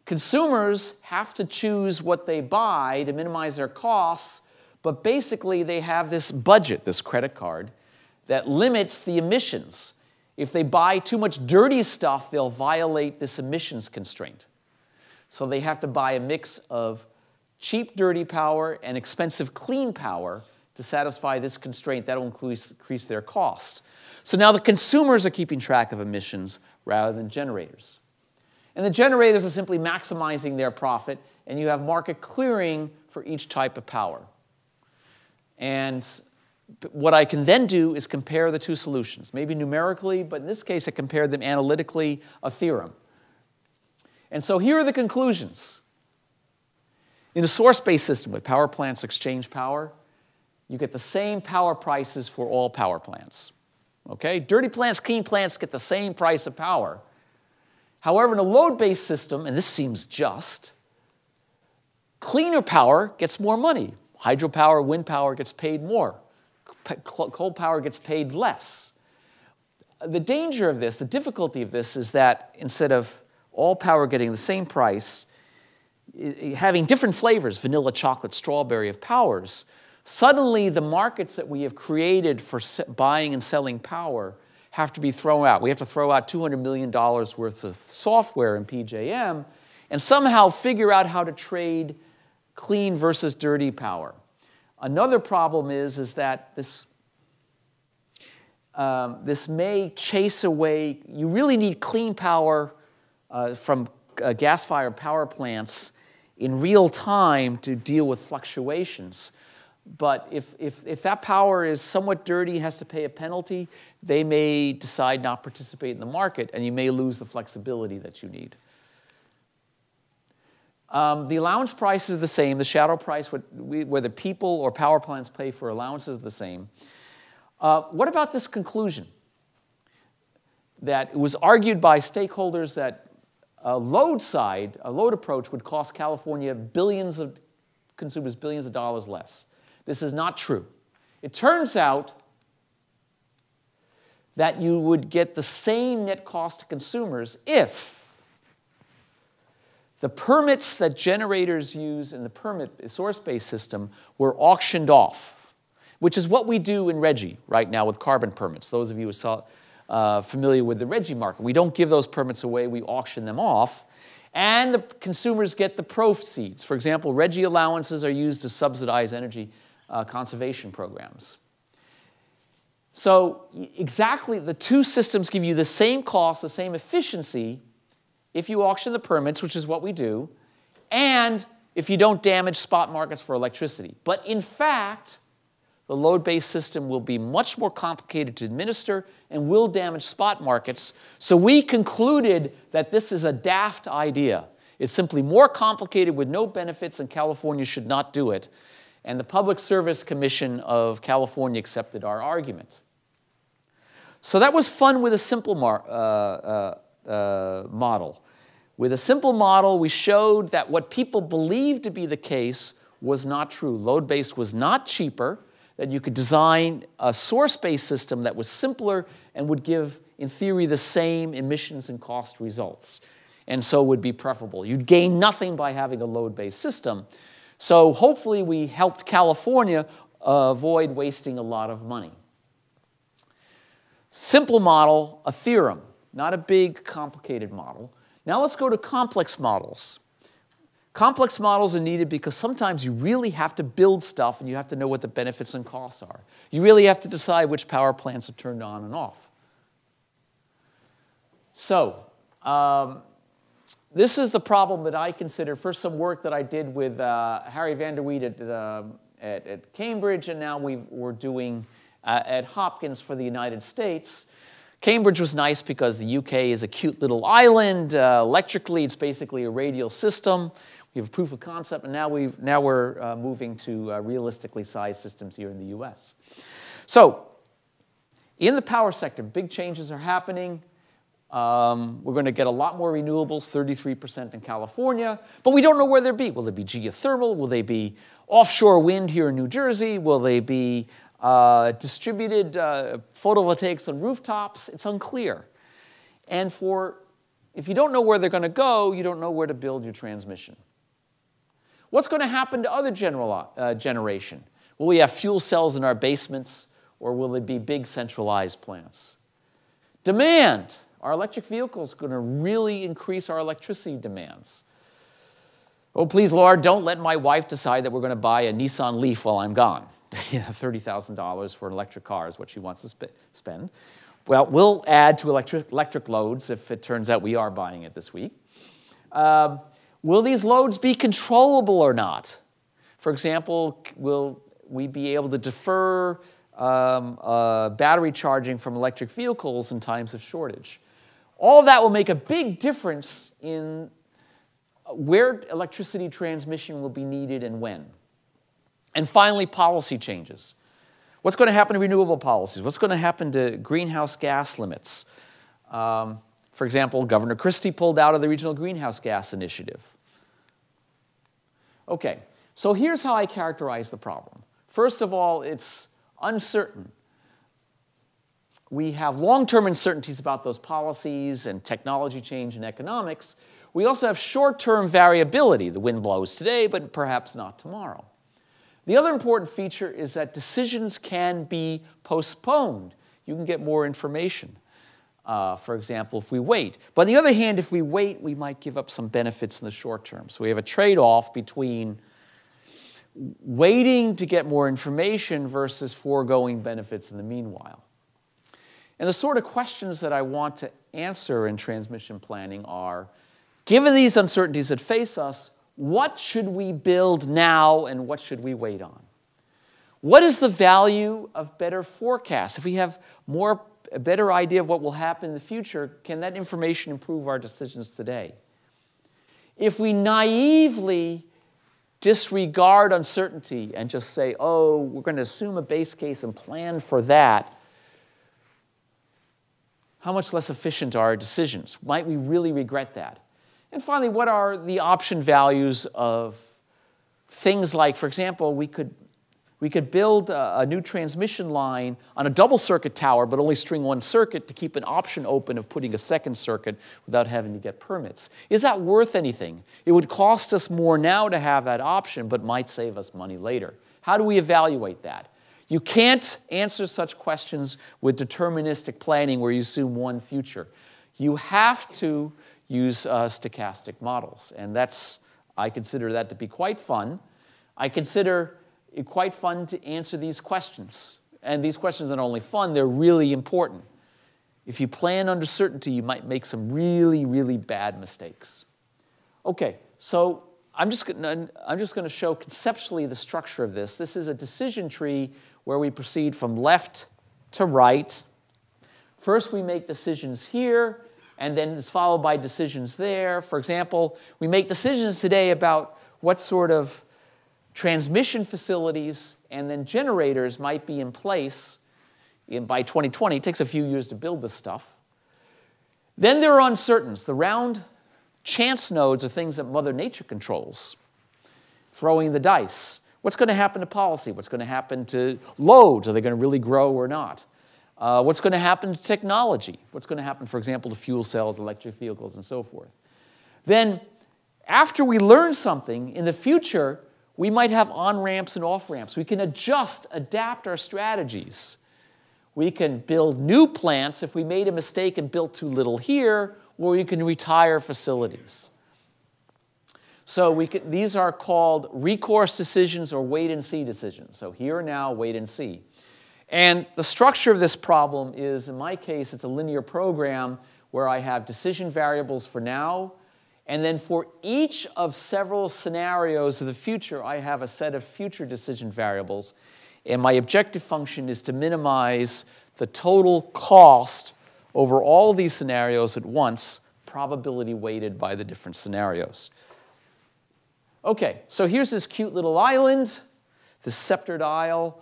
consumers have to choose what they buy to minimize their costs, but basically they have this budget, this credit card, that limits the emissions. If they buy too much dirty stuff, they'll violate this emissions constraint. So they have to buy a mix of cheap dirty power and expensive clean power to satisfy this constraint. That will increase their cost. So now the consumers are keeping track of emissions rather than generators. And the generators are simply maximizing their profit, and you have market clearing for each type of power. And what I can then do is compare the two solutions, maybe numerically, but in this case I compared them analytically, a theorem. And so here are the conclusions. In a source-based system with power plants exchange power, you get the same power prices for all power plants. Okay? Dirty plants, clean plants get the same price of power. However, in a load-based system, and this seems just, cleaner power gets more money. Hydropower, wind power gets paid more. Coal power gets paid less. The danger of this, the difficulty of this, is that instead of all power getting the same price, having different flavors, vanilla, chocolate, strawberry of powers, suddenly the markets that we have created for buying and selling power have to be thrown out. We have to throw out $200 million worth of software in PJM and somehow figure out how to trade clean versus dirty power. Another problem is that this may chase away, you really need clean power from gas-fired power plants in real time to deal with fluctuations. But if that power is somewhat dirty, has to pay a penalty, they may decide not to participate in the market, and you may lose the flexibility that you need. The allowance price is the same. The shadow price, whether people or power plants pay for allowances, is the same. What about this conclusion? That it was argued by stakeholders that a load approach would cost California consumers billions of dollars less. This is not true. It turns out that you would get the same net cost to consumers if the permits that generators use in the permit source-based system were auctioned off, which is what we do in RGGI right now with carbon permits. Those of you who are familiar with the RGGI market, we don't give those permits away, we auction them off, and the consumers get the proceeds. For example, RGGI allowances are used to subsidize energy conservation programs. So exactly, the two systems give you the same cost, the same efficiency if you auction the permits, which is what we do, and if you don't damage spot markets for electricity. But in fact, the load-based system will be much more complicated to administer and will damage spot markets. So we concluded that this is a daft idea. It's simply more complicated with no benefits, and California should not do it. And the Public Service Commission of California accepted our argument. So that was fun with a simple model. With a simple model, we showed that what people believed to be the case was not true. Load-based was not cheaper, that you could design a source-based system that was simpler and would give, in theory, the same emissions and cost results, and so would be preferable. You'd gain nothing by having a load-based system. So hopefully we helped California avoid wasting a lot of money. Simple model, a theorem, not a big, complicated model. Now let's go to complex models. Complex models are needed because sometimes you really have to build stuff and you have to know what the benefits and costs are. You really have to decide which power plants are turned on and off. So, this is the problem that I consider, first some work that I did with Harry van der Weed at Cambridge, and now we're doing at Hopkins for the United States. Cambridge was nice because the UK is a cute little island. Electrically, it's basically a radial system. We have a proof of concept, and now we're moving to realistically sized systems here in the US. So, in the power sector, big changes are happening. We're going to get a lot more renewables, 33% in California, but we don't know where they'll be. Will they be geothermal? Will they be offshore wind here in New Jersey? Will they be distributed photovoltaics on rooftops? It's unclear. And if you don't know where they're going to go, you don't know where to build your transmission. What's going to happen to other generation? Will we have fuel cells in our basements, or will they be big centralized plants? Demand. Our electric vehicles are going to really increase our electricity demands. Oh, please, Lord, don't let my wife decide that we're going to buy a Nissan Leaf while I'm gone. $30,000 for an electric car is what she wants to spend. Well, we'll add to electric loads if it turns out we are buying it this week. Will these loads be controllable or not? For example, will we be able to defer battery charging from electric vehicles in times of shortage? All of that will make a big difference in where electricity transmission will be needed and when. And finally, policy changes. What's going to happen to renewable policies? What's going to happen to greenhouse gas limits? For example, Governor Christie pulled out of the Regional Greenhouse Gas Initiative. Okay, so here's how I characterize the problem. First of all, it's uncertain. We have long-term uncertainties about those policies and technology change and economics. We also have short-term variability. The wind blows today, but perhaps not tomorrow. The other important feature is that decisions can be postponed. You can get more information, for example, if we wait. But on the other hand, if we wait, we might give up some benefits in the short term. So we have a trade-off between waiting to get more information versus foregoing benefits in the meanwhile. And the sort of questions that I want to answer in transmission planning are, given these uncertainties that face us, what should we build now and what should we wait on? What is the value of better forecasts? If we have a better idea of what will happen in the future, can that information improve our decisions today? If we naively disregard uncertainty and just say, oh, we're going to assume a base case and plan for that, how much less efficient are our decisions? Might we really regret that? And finally, what are the option values of things like, for example, we could build a new transmission line on a double circuit tower, but only string one circuit to keep an option open of putting a second circuit without having to get permits. Is that worth anything? It would cost us more now to have that option, but might save us money later. How do we evaluate that? You can't answer such questions with deterministic planning where you assume one future. You have to use stochastic models, and I consider that to be quite fun. I consider it quite fun to answer these questions. And these questions are not only fun, they're really important. If you plan under certainty, you might make some really, really bad mistakes. Okay, so I'm just going to show conceptually the structure of this. This is a decision tree where we proceed from left to right. First, we make decisions here, and then it's followed by decisions there. For example, we make decisions today about what sort of transmission facilities and then generators might be in place by 2020. It takes a few years to build this stuff. Then there are uncertainties. The round chance nodes are things that Mother Nature controls, throwing the dice. What's going to happen to policy? What's going to happen to loads? Are they going to really grow or not? What's going to happen to technology? What's going to happen, for example, to fuel cells, electric vehicles, and so forth? Then, after we learn something, in the future, we might have on-ramps and off-ramps. We can adapt our strategies. We can build new plants if we made a mistake and built too little here, or we can retire facilities. So these are called recourse decisions or wait-and-see decisions. So here now, wait and see. And the structure of this problem is, in my case, it's a linear program where I have decision variables for now, and then for each of several scenarios of the future, I have a set of future decision variables. And my objective function is to minimize the total cost over all these scenarios at once, probability weighted by the different scenarios. Okay, so here's this cute little island, the sceptered isle,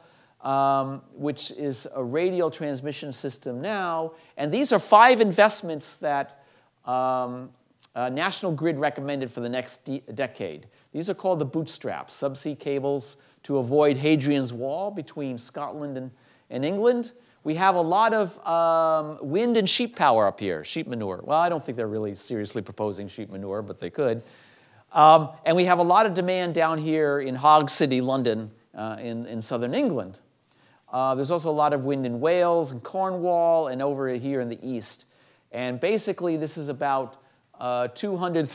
which is a radial transmission system now. And these are 5 investments that National Grid recommended for the next decade. These are called the bootstraps, subsea cables to avoid Hadrian's Wall between Scotland and England. We have a lot of wind and sheep power up here, sheep manure. Well, I don't think they're really seriously proposing sheep manure, but they could. And we have a lot of demand down here in Hog City, London, in southern England. There's also a lot of wind in Wales and Cornwall and over here in the east. And basically, this is about 2,000,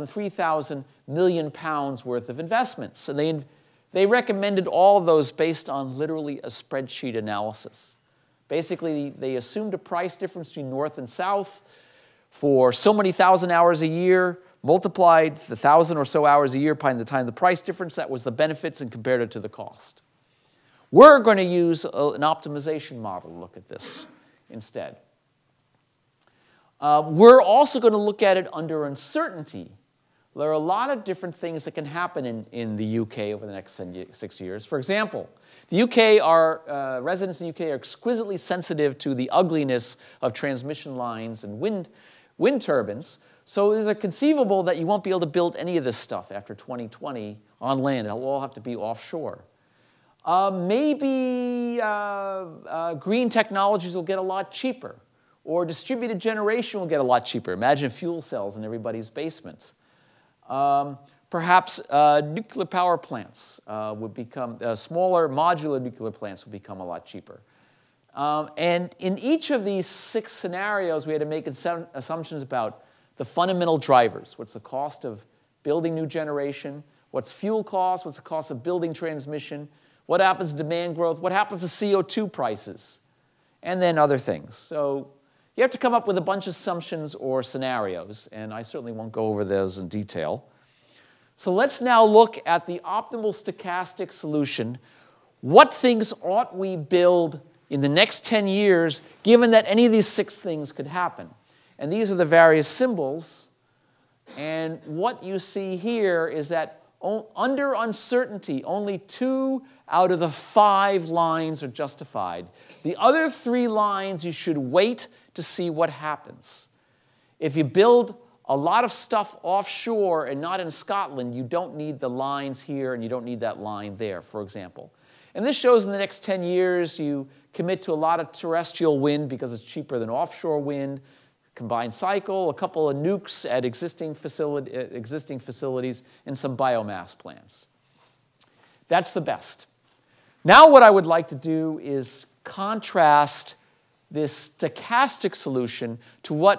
3,000 million pounds worth of investments. And they recommended all of those based on literally a spreadsheet analysis. Basically, they assumed a price difference between north and south for so many thousand hours a year, multiplied the 1,000 or so hours a year by the time the price difference, that was the benefits, and compared it to the cost. We're going to use an optimization model to look at this instead. We're also going to look at it under uncertainty. There are a lot of different things that can happen in the UK over the next 6 years. For example, the UK residents in the UK are exquisitely sensitive to the ugliness of transmission lines and wind turbines. So is it conceivable that you won't be able to build any of this stuff after 2020 on land? It'll all have to be offshore. Maybe green technologies will get a lot cheaper, or distributed generation will get a lot cheaper. Imagine fuel cells in everybody's basements. Perhaps nuclear power plants would become, smaller modular nuclear plants would become a lot cheaper. And in each of these 6 scenarios, we had to make assumptions about the fundamental drivers. What's the cost of building new generation? What's fuel cost? What's the cost of building transmission? What happens to demand growth? What happens to CO2 prices? And then other things. So You have to come up with a bunch of assumptions or scenarios, and I certainly won't go over those in detail. So let's now look at the optimal stochastic solution. What things ought we build in the next 10 years, given that any of these 6 things could happen? And these are the various symbols. And what you see here is that under uncertainty, only 2 out of the 5 lines are justified. The other 3 lines, you should wait to see what happens. If you build a lot of stuff offshore and not in Scotland, you don't need the lines here and you don't need that line there, for example. And this shows in the next 10 years you commit to a lot of terrestrial wind because it's cheaper than offshore wind, combined cycle, a couple of nukes at existing facilities, and some biomass plants. That's the best. Now what I would like to do is contrast this stochastic solution to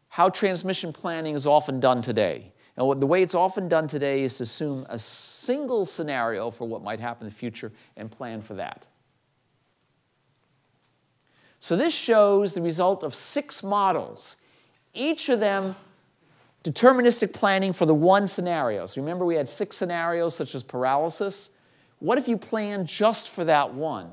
how transmission planning is often done today. And the way it's often done today is to assume a single scenario for what might happen in the future and plan for that. So this shows the result of 6 models, each of them deterministic planning for the one scenario. So remember we had 6 scenarios such as paralysis. What if you planned just for that one?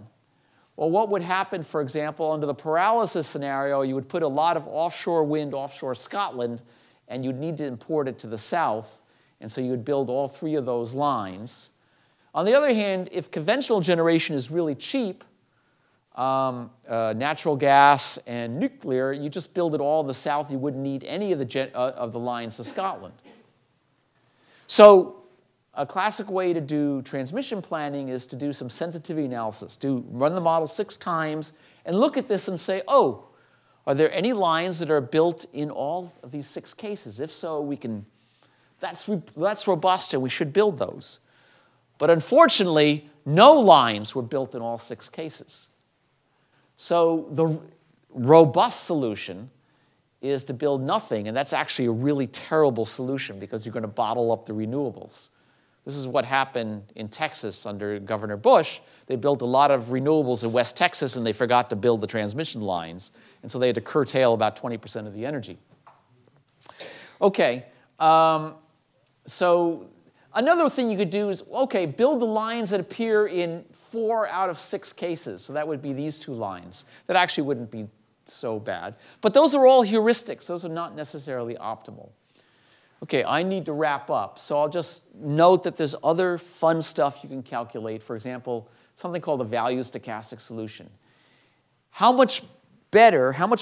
Well, what would happen, for example, under the paralysis scenario, you would put a lot of offshore wind offshore Scotland, and you'd need to import it to the south, and so you would build all 3 of those lines. On the other hand, if conventional generation is really cheap, natural gas and nuclear, you just build it all in the south. You wouldn't need any of the lines to Scotland. So a classic way to do transmission planning is to do some sensitivity analysis. Run the model 6 times and look at this and say, oh, are there any lines that are built in all of these 6 cases? If so, that's robust and we should build those. But unfortunately, no lines were built in all 6 cases. So the robust solution is to build nothing, and that's actually a really terrible solution because you're going to bottle up the renewables. This is what happened in Texas under Governor Bush. They built a lot of renewables in West Texas, and they forgot to build the transmission lines, and so they had to curtail about 20% of the energy. Okay, so another thing you could do is, okay, build the lines that appear in 4 out of 6 cases. So that would be these 2 lines. That actually wouldn't be so bad. But those are all heuristics. Those are not necessarily optimal. Okay, I need to wrap up. So I'll just note that there's other fun stuff you can calculate. For example, something called the value stochastic solution. How much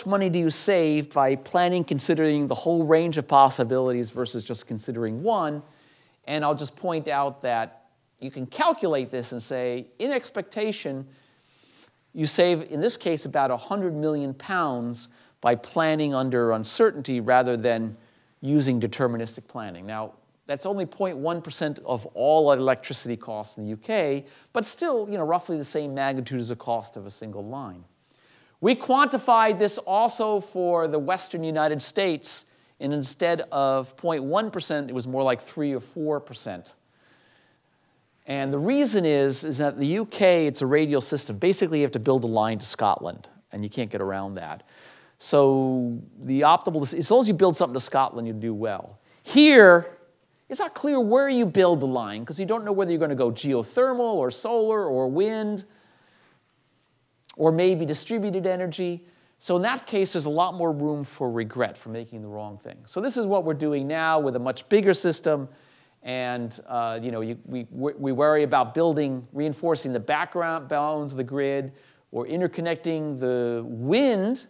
money do you save by planning considering the whole range of possibilities versus just considering one? And I'll just point out that you can calculate this and say, in expectation, you save, in this case, about £100 million by planning under uncertainty rather than using deterministic planning. Now, that's only 0.1% of all electricity costs in the UK, but still, roughly the same magnitude as the cost of a single line. We quantified this also for the Western United States, and instead of 0.1%, it was more like 3 or 4%. And the reason is that the UK, it's a radial system. Basically, you have to build a line to Scotland, and you can't get around that. So the optimal, as long as you build something to Scotland, you do well. Here, it's not clear where you build the line, because you don't know whether you're going to go geothermal or solar or wind, or maybe distributed energy. So in that case, there's a lot more room for regret for making the wrong thing. So this is what we're doing now with a much bigger system. And we worry about reinforcing the background bounds of the grid, or interconnecting the wind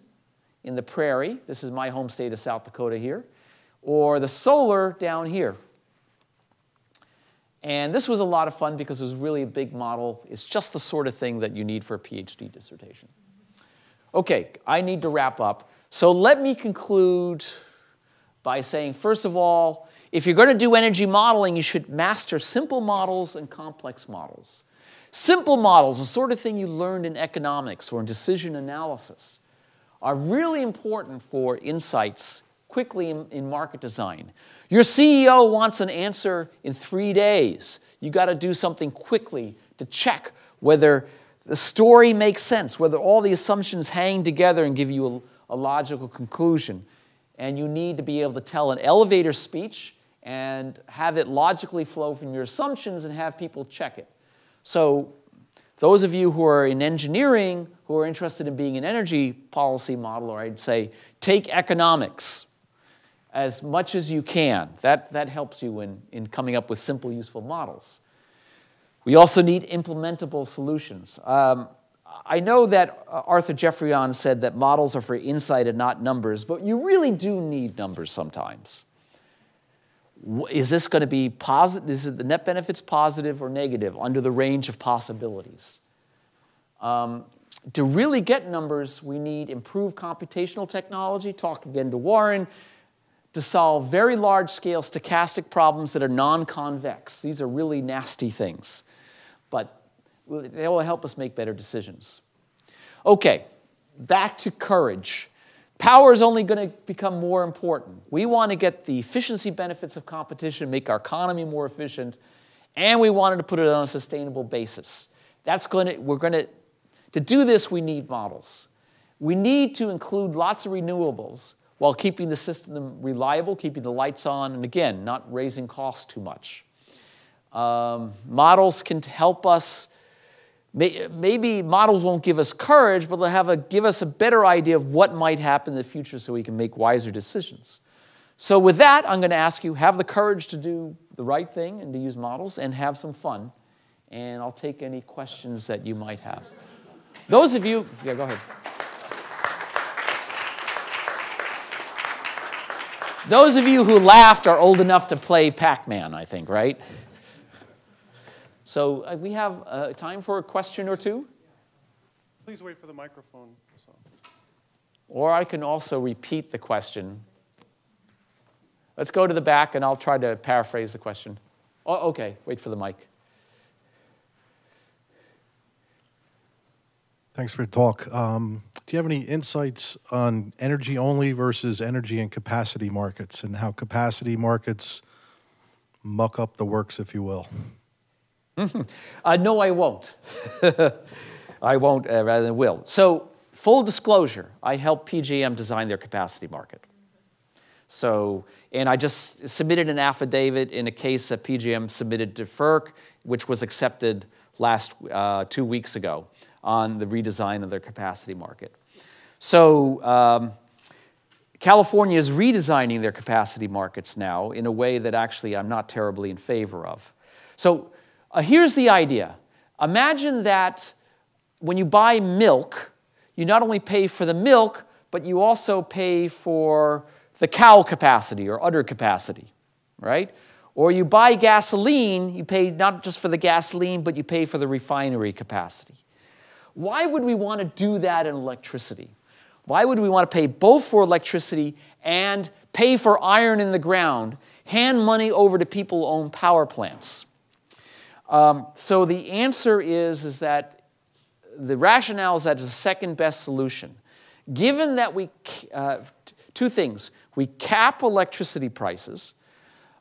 in the prairie. This is my home state of South Dakota here, or the solar down here. And this was a lot of fun because it was really a big model. It's just the sort of thing that you need for a PhD dissertation. Okay, I need to wrap up. So let me conclude by saying, first of all, if you're going to do energy modeling, you should master simple models and complex models. Simple models, the sort of thing you learned in economics or in decision analysis, are really important for insights quickly in market design. Your CEO wants an answer in 3 days. You got to do something quickly to check whether the story makes sense, whether all the assumptions hang together and give you a logical conclusion. And you need to be able to tell an elevator speech and have it logically flow from your assumptions and have people check it. So those of you who are in engineering, who are interested in being an energy policy modeler, I'd say take economics as much as you can. That helps you in coming up with simple, useful models. We also need implementable solutions. I know that Arthur Jeffreyon said that models are for insight and not numbers, but you really do need numbers sometimes. Is this going to be positive? Is the net benefits positive or negative under the range of possibilities? To really get numbers, we need improved computational technology, talk again to Warren, to solve very large-scale stochastic problems that are non-convex. These are really nasty things, but they will help us make better decisions. Okay, back to courage. Power is only going to become more important. We want to get the efficiency benefits of competition, make our economy more efficient, and we wanted to put it on a sustainable basis. To do this, we need models. We need to include lots of renewables while keeping the system reliable, keeping the lights on, and again, not raising costs too much. Models can help us. Maybe models won't give us courage, but they'll give us a better idea of what might happen in the future so we can make wiser decisions. So with that, I'm going to ask you, have the courage to do the right thing and to use models and have some fun. And I'll take any questions that you might have. Those of you, yeah, go ahead. Those of you who laughed are old enough to play Pac-Man, I think, right? So we have time for a question or two. Please wait for the microphone. So. Or I can also repeat the question. Let's go to the back, and I'll try to paraphrase the question. Oh, okay, wait for the mic. Thanks for your talk. Do you have any insights on energy only versus energy and capacity markets and how capacity markets muck up the works, if you will? No, I won't. I won't rather than will. So full disclosure, I helped PJM design their capacity market. So, and I just submitted an affidavit in a case that PJM submitted to FERC, which was accepted 2 weeks ago on the redesign of their capacity market. So California is redesigning their capacity markets now in a way that actually I'm not terribly in favor of. So here's the idea. Imagine that when you buy milk, you not only pay for the milk, but you also pay for the cow capacity or udder capacity, right? Or you buy gasoline, you pay not just for the gasoline, but you pay for the refinery capacity. Why would we want to do that in electricity? Why would we want to pay both for electricity and pay for iron in the ground, hand money over to people who own power plants? So the answer is that the rationale is that it's the second best solution. Given that two things, we cap electricity prices.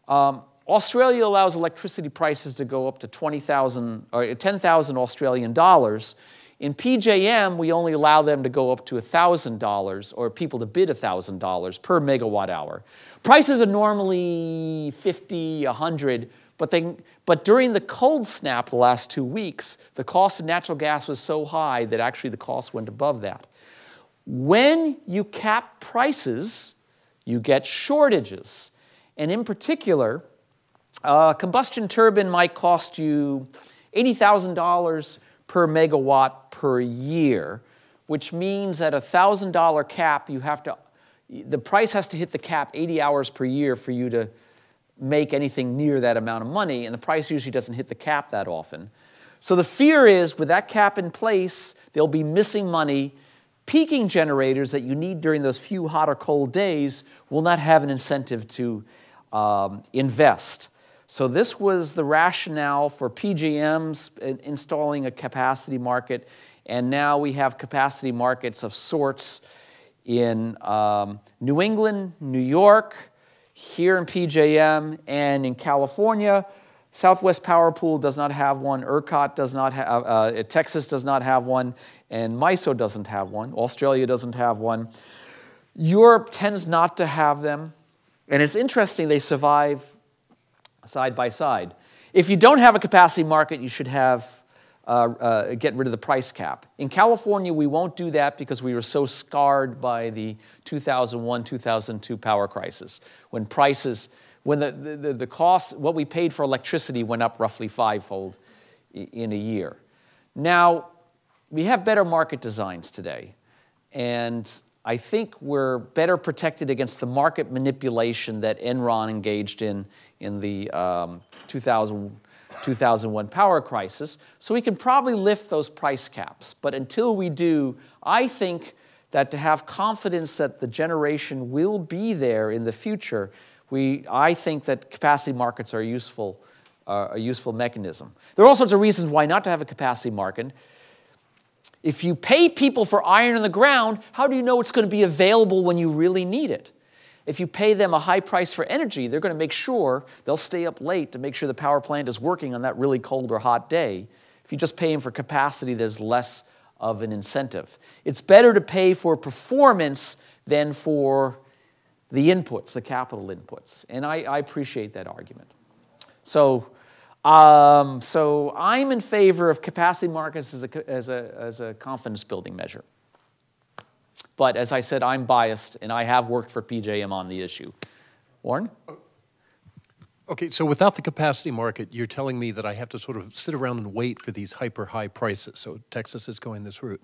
Australia allows electricity prices to go up to 20,000 or 10,000 Australian dollars. In PJM, we only allow them to go up to $1,000 or people to bid $1,000 per megawatt hour. Prices are normally 50, 100, but during the cold snap the last 2 weeks, the cost of natural gas was so high that actually the cost went above that. When you cap prices, you get shortages. And in particular, a combustion turbine might cost you $80,000 per megawatt per year, which means at a $1,000 cap, the price has to hit the cap 80 hours per year for you to make anything near that amount of money, and the price usually doesn't hit the cap that often. So the fear is, with that cap in place, they'll be missing money. Peaking generators that you need during those few hot or cold days will not have an incentive to invest. So this was the rationale for PJM's installing a capacity market, and now we have capacity markets of sorts in New England, New York, here in PJM, and in California. Southwest Power Pool does not have one, ERCOT does not have, Texas does not have one, and MISO doesn't have one, Australia doesn't have one. Europe tends not to have them. And it's interesting, they survive side by side. If you don't have a capacity market, you should have get rid of the price cap. In California, we won't do that because we were so scarred by the 2001-2002 power crisis, when the cost, what we paid for electricity went up roughly fivefold in a year. Now, we have better market designs today, and I think we're better protected against the market manipulation that Enron engaged in the 2001 power crisis. So we can probably lift those price caps. But until we do, I think that to have confidence that the generation will be there in the future, I think that capacity markets are a useful mechanism. There are all sorts of reasons why not to have a capacity market. If you pay people for iron in the ground, how do you know it's going to be available when you really need it? If you pay them a high price for energy, they're going to make sure they'll stay up late to make sure the power plant is working on that really cold or hot day. If you just pay them for capacity, there's less of an incentive. It's better to pay for performance than for the inputs, the capital inputs. And I appreciate that argument. So I'm in favor of capacity markets as a confidence building measure. But as I said, I'm biased, and I have worked for PJM on the issue. Warren? Okay, so without the capacity market, you're telling me that I have to sort of sit around and wait for these hyper high prices. So Texas is going this route.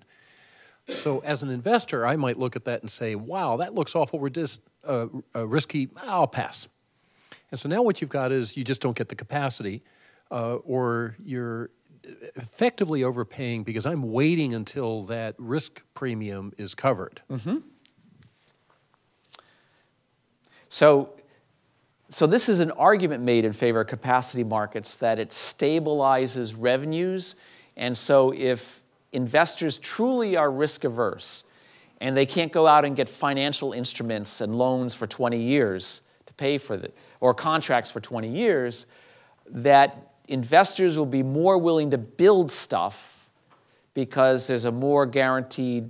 So as an investor, I might look at that and say, wow, that looks awful risky, I'll pass. And so now what you've got is you just don't get the capacity, or you're effectively overpaying because I'm waiting until that risk premium is covered. Mm-hmm. So this is an argument made in favor of capacity markets that it stabilizes revenues. And so if investors truly are risk averse and they can't go out and get financial instruments and loans for 20 years to pay for it, or contracts for 20 years, that investors will be more willing to build stuff because there's a more guaranteed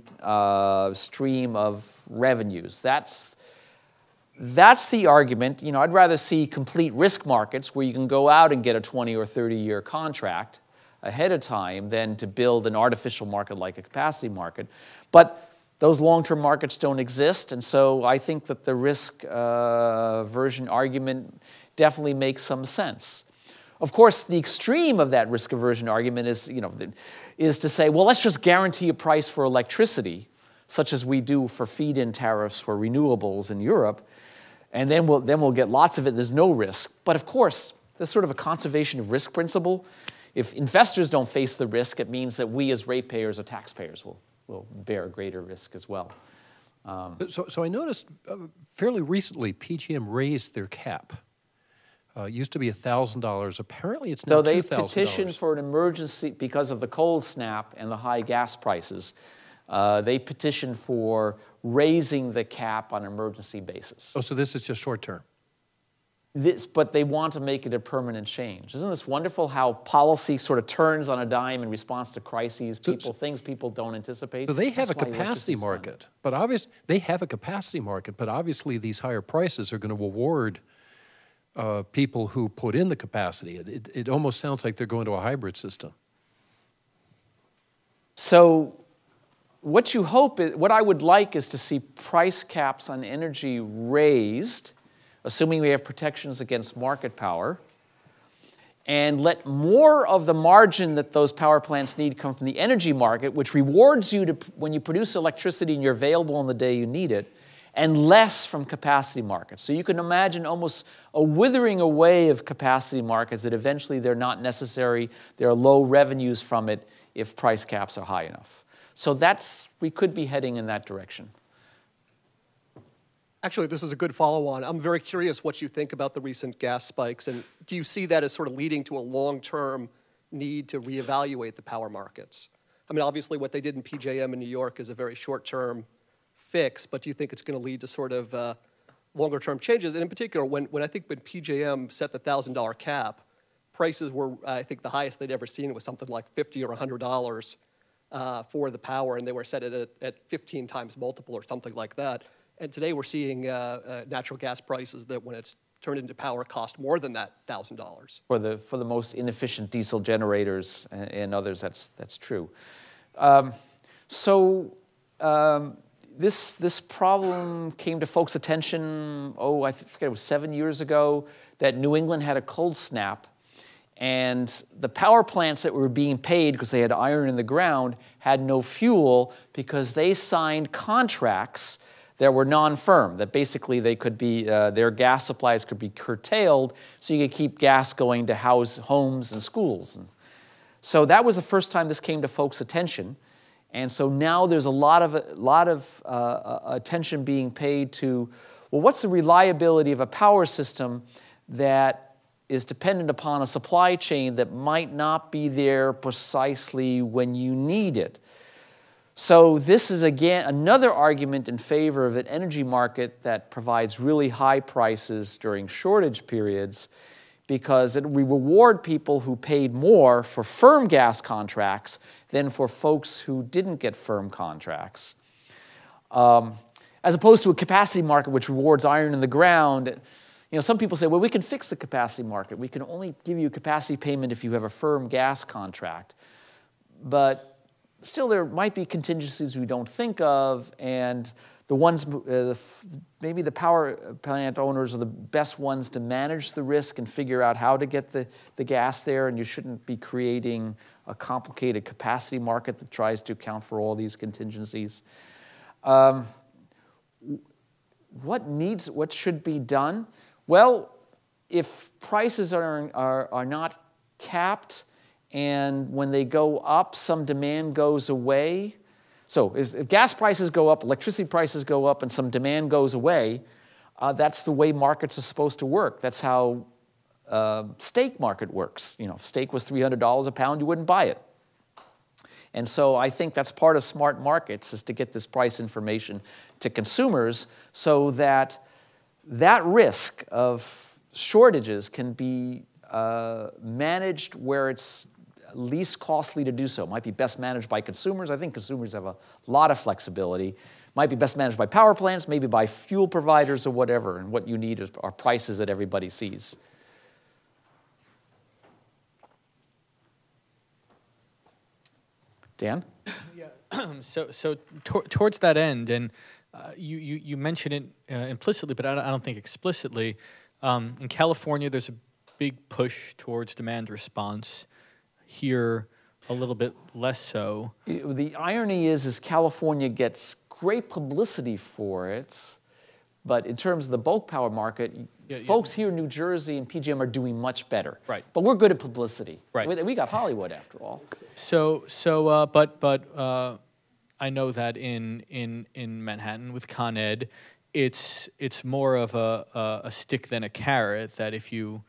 stream of revenues. That's the argument. You know, I'd rather see complete risk markets where you can go out and get a 20 or 30-year contract ahead of time than to build an artificial market like a capacity market. But those long-term markets don't exist, and so I think that the risk aversion argument definitely makes some sense. Of course, the extreme of that risk aversion argument is to say, well, let's just guarantee a price for electricity, such as we do for feed-in tariffs for renewables in Europe, and then we'll get lots of it. There's no risk. But of course, there's sort of a conservation of risk principle. If investors don't face the risk, it means that we as ratepayers or taxpayers will bear a greater risk as well. So I noticed fairly recently PJM raised their cap. It used to be $1,000. Apparently, it's now $2,000. So they petitioned for an emergency because of the cold snap and the high gas prices. They petitioned for raising the cap on an emergency basis. Oh, so this is just short term. But they want to make it a permanent change. Isn't this wonderful how policy sort of turns on a dime in response to crises, things people don't anticipate? So they have a capacity market, but obviously these higher prices are going to reward people who put in the capacity. It almost sounds like they're going to a hybrid system. So what I would like is to see price caps on energy raised, assuming we have protections against market power, and let more of the margin that those power plants need come from the energy market, which rewards you when you produce electricity and you're available on the day you need it, and less from capacity markets. So you can imagine almost a withering away of capacity markets that eventually they're not necessary, there are low revenues from it if price caps are high enough. So we could be heading in that direction. Actually, this is a good follow-on. I'm very curious what you think about the recent gas spikes, and do you see that as sort of leading to a long-term need to reevaluate the power markets? I mean, obviously what they did in PJM in New York is a very short-term fix, but do you think it's going to lead to sort of longer-term changes? And in particular, when PJM set the $1,000 cap, prices were, I think, the highest they'd ever seen was something like $50 or $100 for the power, and they were set at 15 times multiple or something like that. And today we're seeing natural gas prices that when it's turned into power cost more than that $1,000. For the most inefficient diesel generators and others, that's true. This problem came to folks' attention, I forget, it was 7 years ago, that New England had a cold snap, and the power plants that were being paid because they had iron in the ground had no fuel because they signed contracts that were non-firm, that basically they could be, their gas supplies could be curtailed so you could keep gas going to homes and schools. So that was the first time this came to folks' attention. And so now there's a lot of attention being paid to, well, what's the reliability of a power system that is dependent upon a supply chain that might not be there precisely when you need it? So this is, again, another argument in favor of an energy market that provides really high prices during shortage periods, because we reward people who paid more for firm gas contracts than for folks who didn't get firm contracts. As opposed to a capacity market which rewards iron in the ground. Some people say, well, we can fix the capacity market. We can only give you a capacity payment if you have a firm gas contract. But still, there might be contingencies we don't think of, and the ones, maybe the power plant owners are the best ones to manage the risk and figure out how to get the gas there, and you shouldn't be creating a complicated capacity market that tries to account for all these contingencies. What should be done? Well, if prices are not capped, and when they go up, some demand goes away. So if gas prices go up, electricity prices go up, and some demand goes away, that's the way markets are supposed to work. That's how steak market works. If steak was $300 a pound, you wouldn't buy it. And so I think that's part of smart markets, is to get this price information to consumers so that risk of shortages can be managed where it's least costly to do so. It might be best managed by consumers. I think consumers have a lot of flexibility. Might be best managed by power plants, maybe by fuel providers or whatever, and what you need are prices that everybody sees. Dan? Yeah. So towards that end, and you mentioned it implicitly, but I don't think explicitly. In California, there's a big push towards demand response. Here, a little bit less so. The irony is California gets great publicity for it, but in terms of the bulk power market, folks here in New Jersey and PJM are doing much better. Right. But we're good at publicity. Right. We got Hollywood after all. But I know that in Manhattan with Con Ed, it's more of a stick than a carrot, that if you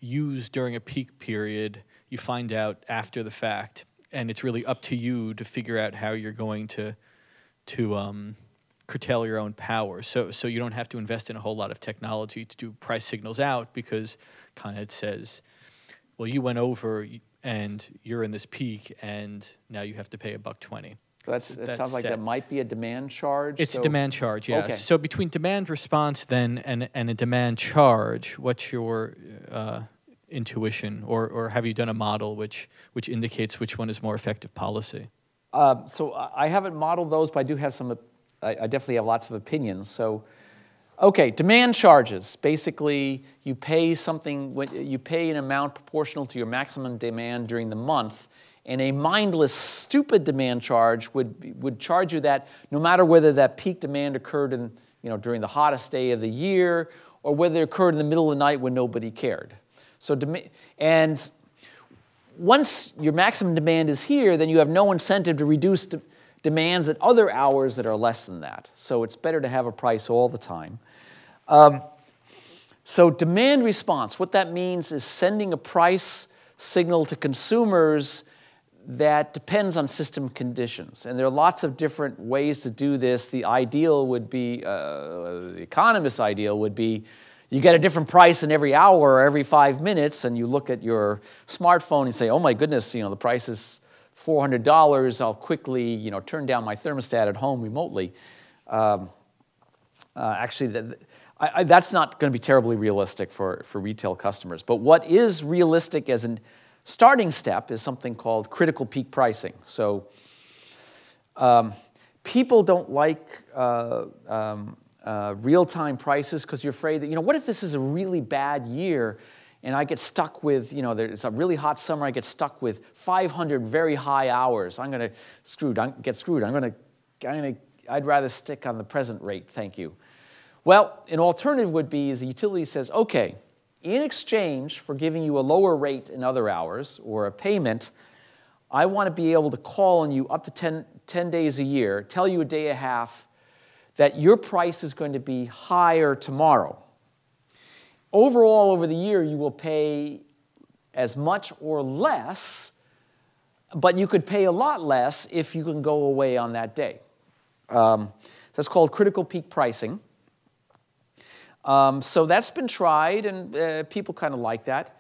use during a peak period, you find out after the fact, and it's really up to you to figure out how you're going to curtail your own power. So you don't have to invest in a whole lot of technology to do price signals out, because Con Ed says, well, you went over and you're in this peak, and now you have to pay $1.20. That sounds like that might be a demand charge. It's a demand charge, yeah. Okay. So between demand response then and a demand charge, what's your intuition, or have you done a model which indicates which one is more effective policy? So I haven't modeled those, but I do have some. I definitely have lots of opinions. So, okay, demand charges. Basically, you pay you pay an amount proportional to your maximum demand during the month, and a mindless, stupid demand charge would charge you that no matter whether that peak demand occurred during the hottest day of the year, or whether it occurred in the middle of the night when nobody cared. So, and once your maximum demand is here, then you have no incentive to reduce demands at other hours that are less than that. So it's better to have a price all the time. So demand response, what that means is sending a price signal to consumers that depends on system conditions. And there are lots of different ways to do this. The ideal would be, the economist's ideal would be, you get a different price in every hour or every 5 minutes, and you look at your smartphone and say, oh my goodness, the price is $400. I'll quickly, turn down my thermostat at home remotely. Actually, that's not going to be terribly realistic for retail customers. But what is realistic as a starting step is something called critical peak pricing. So people don't like real-time prices because you're afraid that, what if this is a really bad year and I get stuck with, it's a really hot summer, I get stuck with 500 very high hours. I'm going to get screwed. I'd rather stick on the present rate, thank you. Well, an alternative would be is the utility says, okay, in exchange for giving you a lower rate in other hours or a payment, I want to be able to call on you up to 10 days a year, tell you a day and a half that your price is going to be higher tomorrow. Overall, over the year, you will pay as much or less, but you could pay a lot less if you can go away on that day. That's called critical peak pricing. So that's been tried, and people kind of like that.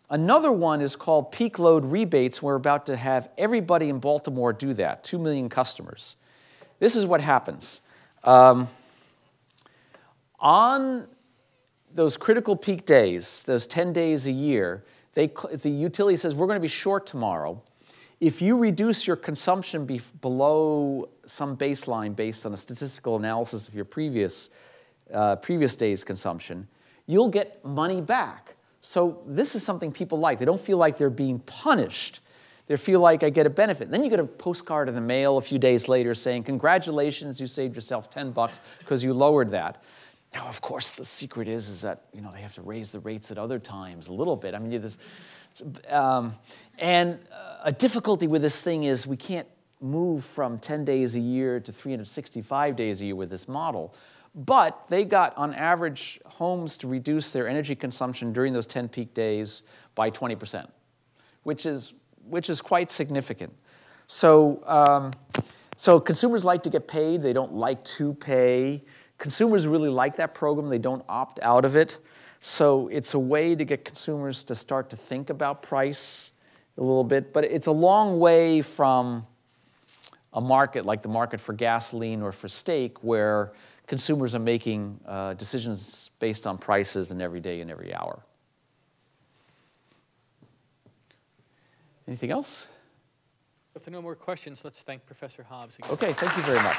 Another one is called peak load rebates. We're about to have everybody in Baltimore do that, 2 million customers. This is what happens. On those critical peak days, those 10 days a year, if the utility says, we're going to be short tomorrow, if you reduce your consumption below some baseline based on a statistical analysis of your previous day's consumption, you'll get money back. So this is something people like. They don't feel like they're being punished. They feel like I get a benefit. Then you get a postcard in the mail a few days later saying, congratulations, you saved yourself $10 because you lowered that. Now, of course, the secret is that they have to raise the rates at other times a little bit. I mean, a difficulty with this thing is we can't move from 10 days a year to 365 days a year with this model. But they got, on average, homes to reduce their energy consumption during those 10 peak days by 20%, which is quite significant. So consumers like to get paid. They don't like to pay. Consumers really like that program. They don't opt out of it. So it's a way to get consumers to start to think about price a little bit. But it's a long way from a market like the market for gasoline or for steak, where consumers are making decisions based on prices in every day and every hour. Anything else? If there are no more questions, let's thank Professor Hobbs again. Okay, thank you very much.